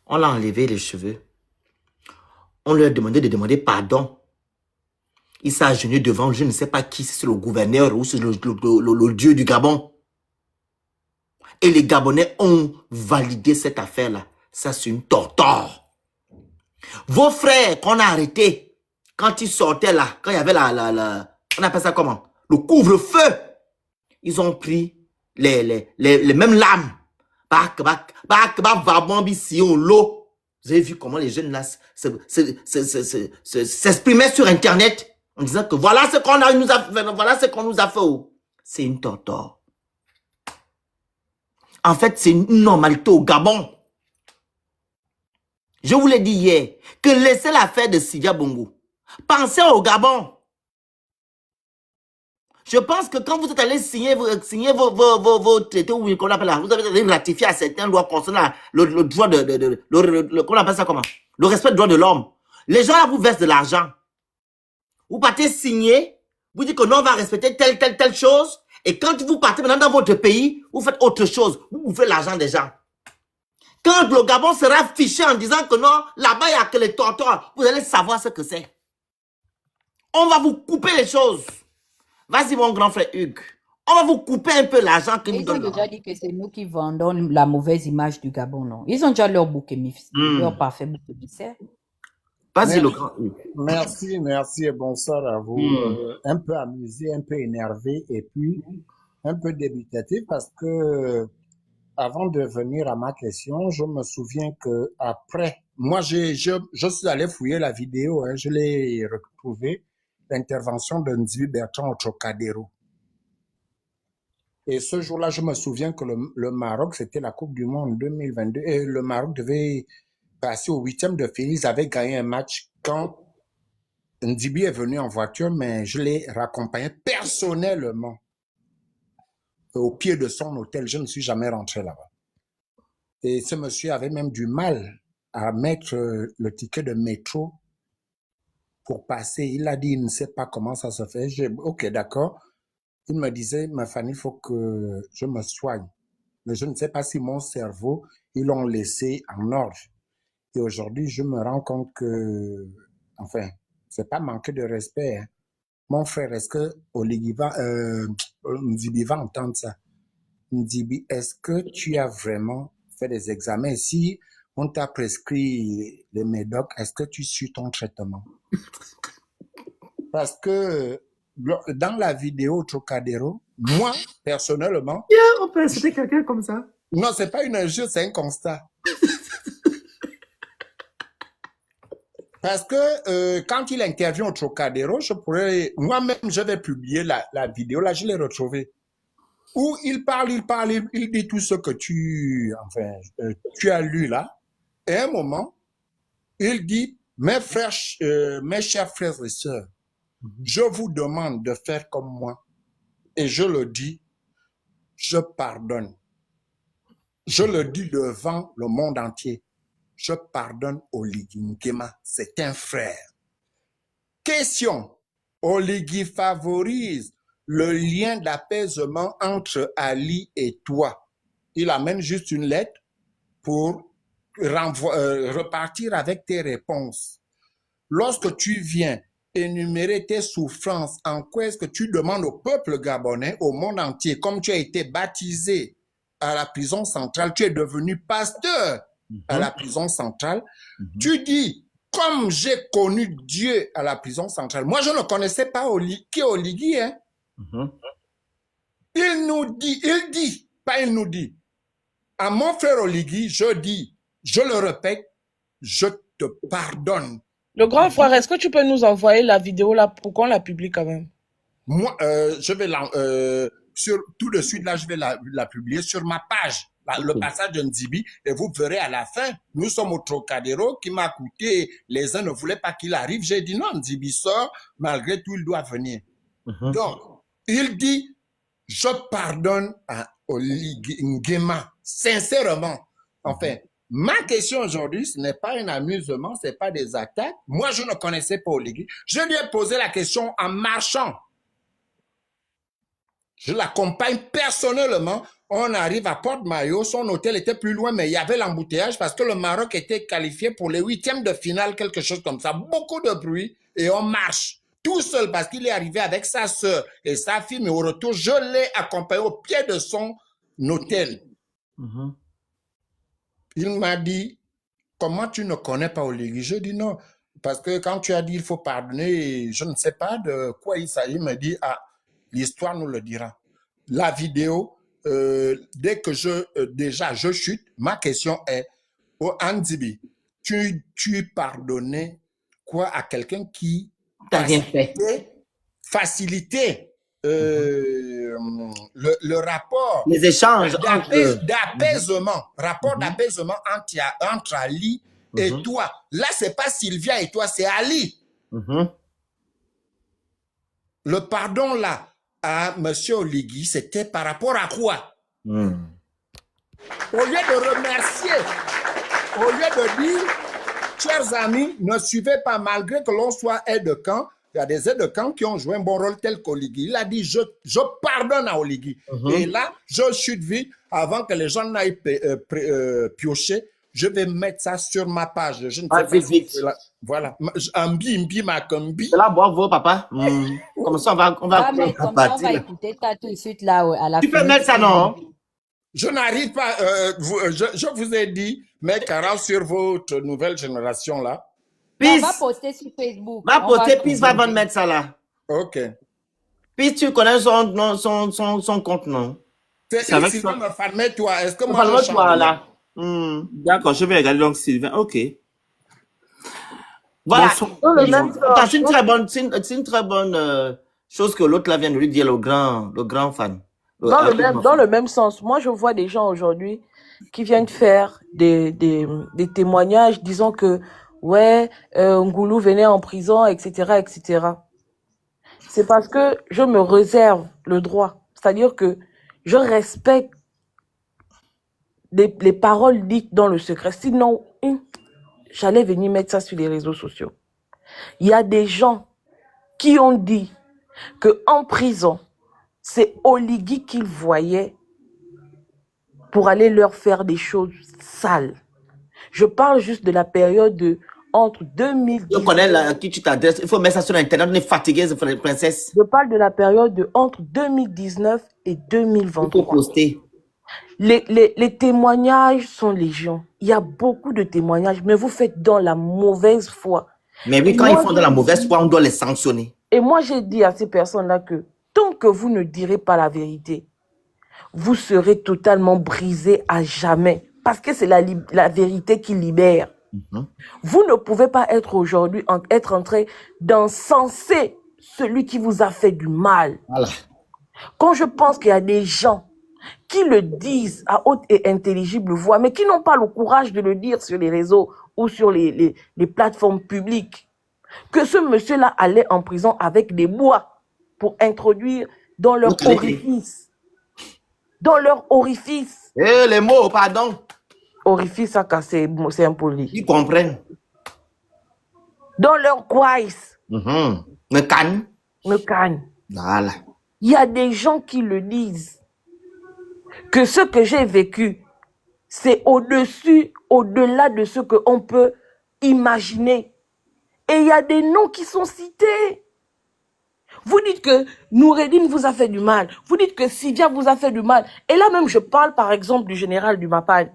On l'a enlevé les cheveux. On lui a demandé de demander pardon. Il s'est agenouillé devant, je ne sais pas qui, c'est le gouverneur ou c'est le dieu du Gabon. Et les Gabonais ont validé cette affaire-là. Ça, c'est une torture. Vos frères qu'on a arrêtés, quand ils sortaient là, quand il y avait on appelle ça comment? Le couvre-feu. Ils ont pris les mêmes lames. L'eau. Vous avez vu comment les jeunes là s'exprimaient sur Internet en disant que voilà ce qu'on nous a fait. C'est une torture. En fait, c'est une normalité au Gabon. Je vous l'ai dit hier, que laissez l'affaire de Sylvia Bongo. Pensez au Gabon. Je pense que quand vous êtes allé signer vos traités, ou qu'on appelle là, vous avez ratifié à certaines lois concernant le droit qu'on appelle ça comment? Le respect du droit de l'homme. Les gens là vous versent de l'argent. Vous partez signer, vous dites que non, on va respecter telle chose, et quand vous partez maintenant dans votre pays, vous faites autre chose. Vous bouffez l'argent des gens. Quand le Gabon sera fiché en disant que non, là-bas, il n'y a que les torteurs, vous allez savoir ce que c'est. On va vous couper les choses. Vas-y, mon grand frère Hugues. On va vous couper un peu l'argent que nous Ils ont donnons. déjà dit que c'est nous qui vendons la mauvaise image du Gabon, non? Ils ont déjà leur bouc émissaire, leur parfait bouc émissaire. Vas-y, le Merci, grand Hugues. merci et bonsoir à vous. Un peu amusé, un peu énervé et puis un peu débutatif parce que avant de venir à ma question, je me souviens que après, moi je suis allé fouiller la vidéo, hein, je l'ai retrouvée, l'intervention de Nzibi Bertrand au Trocadéro. Et ce jour-là, je me souviens que le Maroc, c'était la Coupe du Monde 2022 et le Maroc devait passer au 8e de finale. Ils avaient gagné un match quand Nzibi est venu en voiture, mais je l'ai raccompagné personnellement au pied de son hôtel. Je ne suis jamais rentré là-bas. Et ce monsieur avait même du mal à mettre le ticket de métro pour passer. Il a dit, il ne sait pas comment ça se fait. J'ai ok, d'accord. Il me disait, ma famille, il faut que je me soigne. Mais je ne sais pas si mon cerveau, ils l'ont laissé en ordre. Et aujourd'hui, je me rends compte que, enfin, c'est pas manquer de respect. Hein. Mon frère, est-ce que Nzibi va entendre ça? Nzibi, est-ce que tu as vraiment fait des examens? Si on t'a prescrit les médocs, est-ce que tu suis ton traitement? Parce que dans la vidéo Trocadéro, moi, personnellement... On peut insulter quelqu'un comme ça? Non, c'est pas une injure, c'est un constat. Parce que quand il intervient au Trocadéro, moi-même, je vais publier la vidéo, là, je l'ai retrouvée. Où il parle, il dit tout ce que tu as lu là. Et à un moment, il dit, mes chers frères et sœurs, je vous demande de faire comme moi. Et je le dis, je pardonne. Je le dis devant le monde entier. Je pardonne Oligui Nguema, c'est un frère. Question, Oligui favorise le lien d'apaisement entre Ali et toi. Il amène juste une lettre pour repartir avec tes réponses. Lorsque tu viens énumérer tes souffrances, en quoi est-ce que tu demandes au peuple gabonais, au monde entier, comme tu as été baptisé à la prison centrale, tu es devenu pasteur à la prison centrale, tu dis, comme j'ai connu Dieu à la prison centrale, moi je ne connaissais pas qui est Oligui, hein. Il nous dit, à mon frère Oligui, je dis, je le répète, je te pardonne. Le grand frère, est-ce que tu peux nous envoyer la vidéo là pour qu'on la publie quand même? Moi, je vais tout de suite là, je vais la publier sur ma page, le passage de Nzibi, et vous verrez à la fin, nous sommes au Trocadéro qui m'a coûté, les uns ne voulaient pas qu'il arrive, j'ai dit non, Nzibi sort, malgré tout il doit venir. Donc, il dit, je pardonne à Oligui Nguema, sincèrement. Enfin, ma question aujourd'hui, ce n'est pas un amusement, ce n'est pas des attaques. Moi, je ne connaissais pas Oligui. Je lui ai posé la question en marchant. Je l'accompagne personnellement. On arrive à Port-Maillot, son hôtel était plus loin, mais il y avait l'embouteillage parce que le Maroc était qualifié pour les 8e de finale, quelque chose comme ça. Beaucoup de bruit et on marche. Tout seul parce qu'il est arrivé avec sa sœur et sa fille, mais au retour, je l'ai accompagné au pied de son hôtel. Il m'a dit, comment tu ne connais pas Oligui? Je dis non, parce que quand tu as dit il faut pardonner, je ne sais pas de quoi il s'agit. Il me dit, ah, l'histoire nous le dira. La vidéo, dès que je chute, ma question est, oh Nzibi, tu pardonnais quoi à quelqu'un qui faciliter le rapport, les échanges d'apaisement, rapport d'apaisement entre Ali et toi. Là, c'est pas Sylvia et toi, c'est Ali. Le pardon là à Monsieur Oligui, c'était par rapport à quoi? Au lieu de remercier, au lieu de dire, chers amis, ne suivez pas, malgré que l'on soit aide de camp, Il y a des aides de camp qui ont joué un bon rôle tel qu'Oligui. Il a dit, je pardonne à Oligui. Et là, je suis de vie, avant que les gens n'aillent piocher, je vais mettre ça sur ma page. Je ne sais pas vite. Voilà. Mbi, Makambi. C'est là, bravo, papa. Comme ça, on va Comme ça, on va écouter ça tout de suite là à la fin. Tu peux mettre ça, non? Je n'arrive pas. Je vous ai dit, mettre Cara sur votre nouvelle génération là. On va poster sur Facebook. Va poster, puis va mettre ça là. Ok. Puis tu connais son compte, non? C'est avec Sylvain me farmer toi. Est-ce que moi je chante là? D'accord, je vais regarder donc Sylvain. Ok. Voilà. C'est une très bonne chose que l'autre là vient de lui dire, le grand fan. Dans le même sens, moi je vois des gens aujourd'hui qui viennent faire des témoignages disant que ouais, Ngoulou venait en prison, etc., etc. C'est parce que je me réserve le droit. C'est-à-dire que je respecte les paroles dites dans le secret. Sinon, j'allais venir mettre ça sur les réseaux sociaux. Il y a des gens qui ont dit qu'en prison, c'est Oligui qu'ils voyaient pour aller leur faire des choses sales. Je parle juste de la période entre 2010... Je connais à qui tu t'adresses. Il faut mettre ça sur Internet. On est fatigué, princesse. Je parle de la période entre 2019 et 2023. Il faut poster. Les témoignages sont légion. Il y a beaucoup de témoignages, mais vous faites dans la mauvaise foi. Mais oui, quand ils font dans la mauvaise foi, on doit les sanctionner. Et moi, j'ai dit à ces personnes-là que tant que vous ne direz pas la vérité, vous serez totalement brisés à jamais. Parce que c'est la vérité qui libère. Vous ne pouvez pas être aujourd'hui, être en train d'encenser celui qui vous a fait du mal. Voilà. Quand je pense qu'il y a des gens qui le disent à haute et intelligible voix, mais qui n'ont pas le courage de le dire sur les réseaux ou sur les plateformes publiques, que ce monsieur-là allait en prison avec des bois pour introduire dans leur orifice. Dans leur orifice. Eh, les mots, pardon. Orifice, ça c'est impoli. Ils comprennent. Dans leur quaïs. Me canne. Me canne. Voilà. Il y a des gens qui le disent. Que ce que j'ai vécu, c'est au-dessus, au-delà de ce qu'on peut imaginer. Et il y a des noms qui sont cités. Vous dites que Noureddine vous a fait du mal. Vous dites que Sylvia vous a fait du mal. Et là même, je parle par exemple du général du Mapan.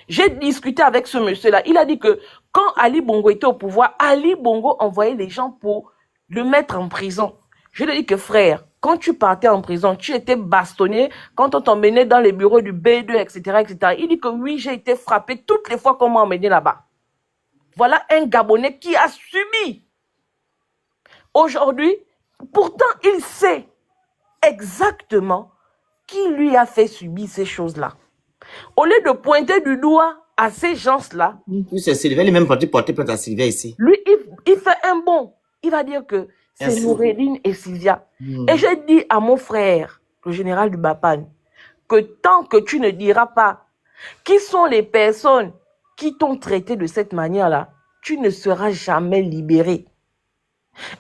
J'ai discuté avec ce monsieur-là. Il a dit que quand Ali Bongo était au pouvoir, Ali Bongo envoyait les gens pour le mettre en prison. Je lui ai dit que frère, quand tu partais en prison, tu étais bastonné, quand on t'emmenait dans les bureaux du B2, etc., etc. Il dit que oui, j'ai été frappé toutes les fois qu'on m'a emmené là-bas. Voilà un Gabonais qui a subi. Aujourd'hui, pourtant, il sait exactement qui lui a fait subir ces choses-là. Au lieu de pointer du doigt à ces gens-là... C'est Sylvain, il est même parti porter plainte à Sylvia ici. Lui, il fait un bon. Il va dire que c'est Noureddine et Sylvia. Et j'ai dit à mon frère, le général du Bapan, que tant que tu ne diras pas qui sont les personnes qui t'ont traité de cette manière-là, tu ne seras jamais libéré.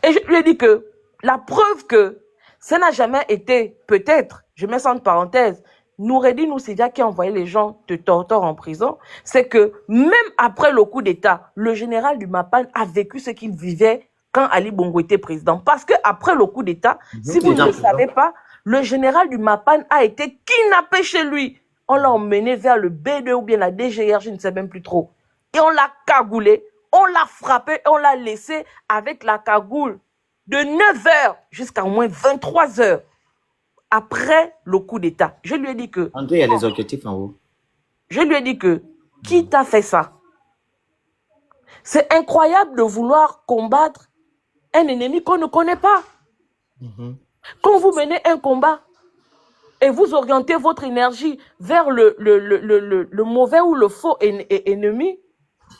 Et je lui ai dit que la preuve que ça n'a jamais été, peut-être, je mets ça en parenthèse, Noureddine ou Sylvia qui a envoyé les gens de Tortor en prison, c'est que même après le coup d'État, le général du Mapan a vécu ce qu'il vivait quand Ali Bongo était président. Parce qu'après le coup d'État, si vous ne le savez pas, le général du Mapan a été kidnappé chez lui. On l'a emmené vers le B2 ou bien la DGR, je ne sais même plus trop. Et on l'a cagoulé, on l'a frappé et on l'a laissé avec la cagoule de 9h jusqu'à au moins 23h. Après le coup d'État, je lui ai dit que... André, il y a les objectifs en haut. Je lui ai dit que, qui t'a fait ça? C'est incroyable de vouloir combattre un ennemi qu'on ne connaît pas. Quand vous menez un combat et vous orientez votre énergie vers le mauvais ou le faux ennemi,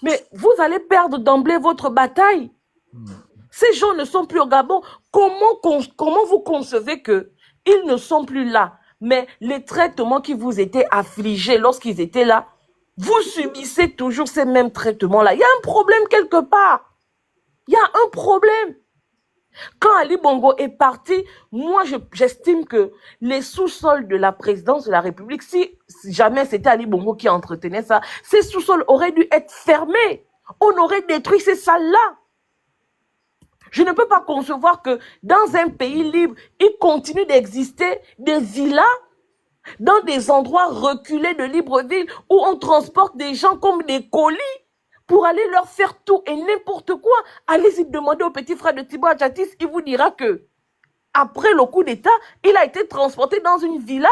mais vous allez perdre d'emblée votre bataille. Ces gens ne sont plus au Gabon. Comment vous concevez que ils ne sont plus là, mais les traitements qui vous étaient affligés lorsqu'ils étaient là, vous subissez toujours ces mêmes traitements-là. Il y a un problème quelque part. Il y a un problème. Quand Ali Bongo est parti, moi, j'estime que les sous-sols de la présidence de la République, si jamais c'était Ali Bongo qui entretenait ça, ces sous-sols auraient dû être fermés. On aurait détruit ces salles-là. Je ne peux pas concevoir que dans un pays libre, il continue d'exister des villas dans des endroits reculés de Libreville où on transporte des gens comme des colis pour aller leur faire tout et n'importe quoi. Allez-y demander au petit frère de Thibaut Adjatis, il vous dira que après le coup d'État, il a été transporté dans une villa,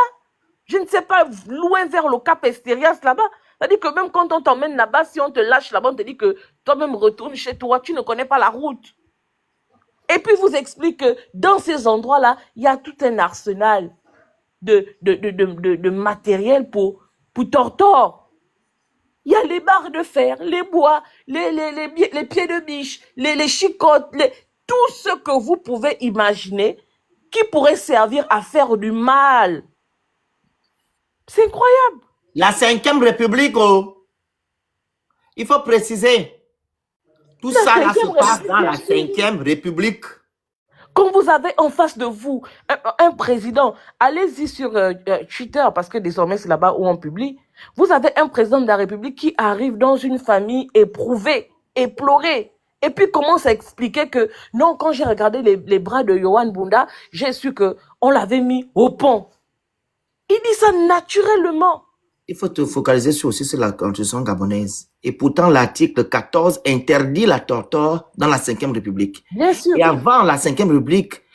je ne sais pas, loin vers le Cap Estérias là-bas. C'est-à-dire que même quand on t'emmène là-bas, si on te lâche là-bas, on te dit que toi-même retourne chez toi, tu ne connais pas la route. Et puis vous explique que dans ces endroits-là, il y a tout un arsenal de matériel pour Tortor. Il y a les barres de fer, les bois, les pieds de biche, les chicottes, tout ce que vous pouvez imaginer qui pourrait servir à faire du mal. C'est incroyable. La 5e République, oh. Il faut préciser. Tout ça là se passe dans la 5e République. Quand vous avez en face de vous un président, allez-y sur Twitter, parce que désormais c'est là-bas où on publie, vous avez un président de la République qui arrive dans une famille éprouvée, éplorée, et puis commence à expliquer que non, quand j'ai regardé les bras de Yohan Bunda, j'ai su qu'on l'avait mis au pont. Il dit ça naturellement. Il faut te focaliser aussi sur la constitution gabonaise. Et pourtant, l'article 14 interdit la torture dans la 5e République. Bien sûr. Et avant la 5e République,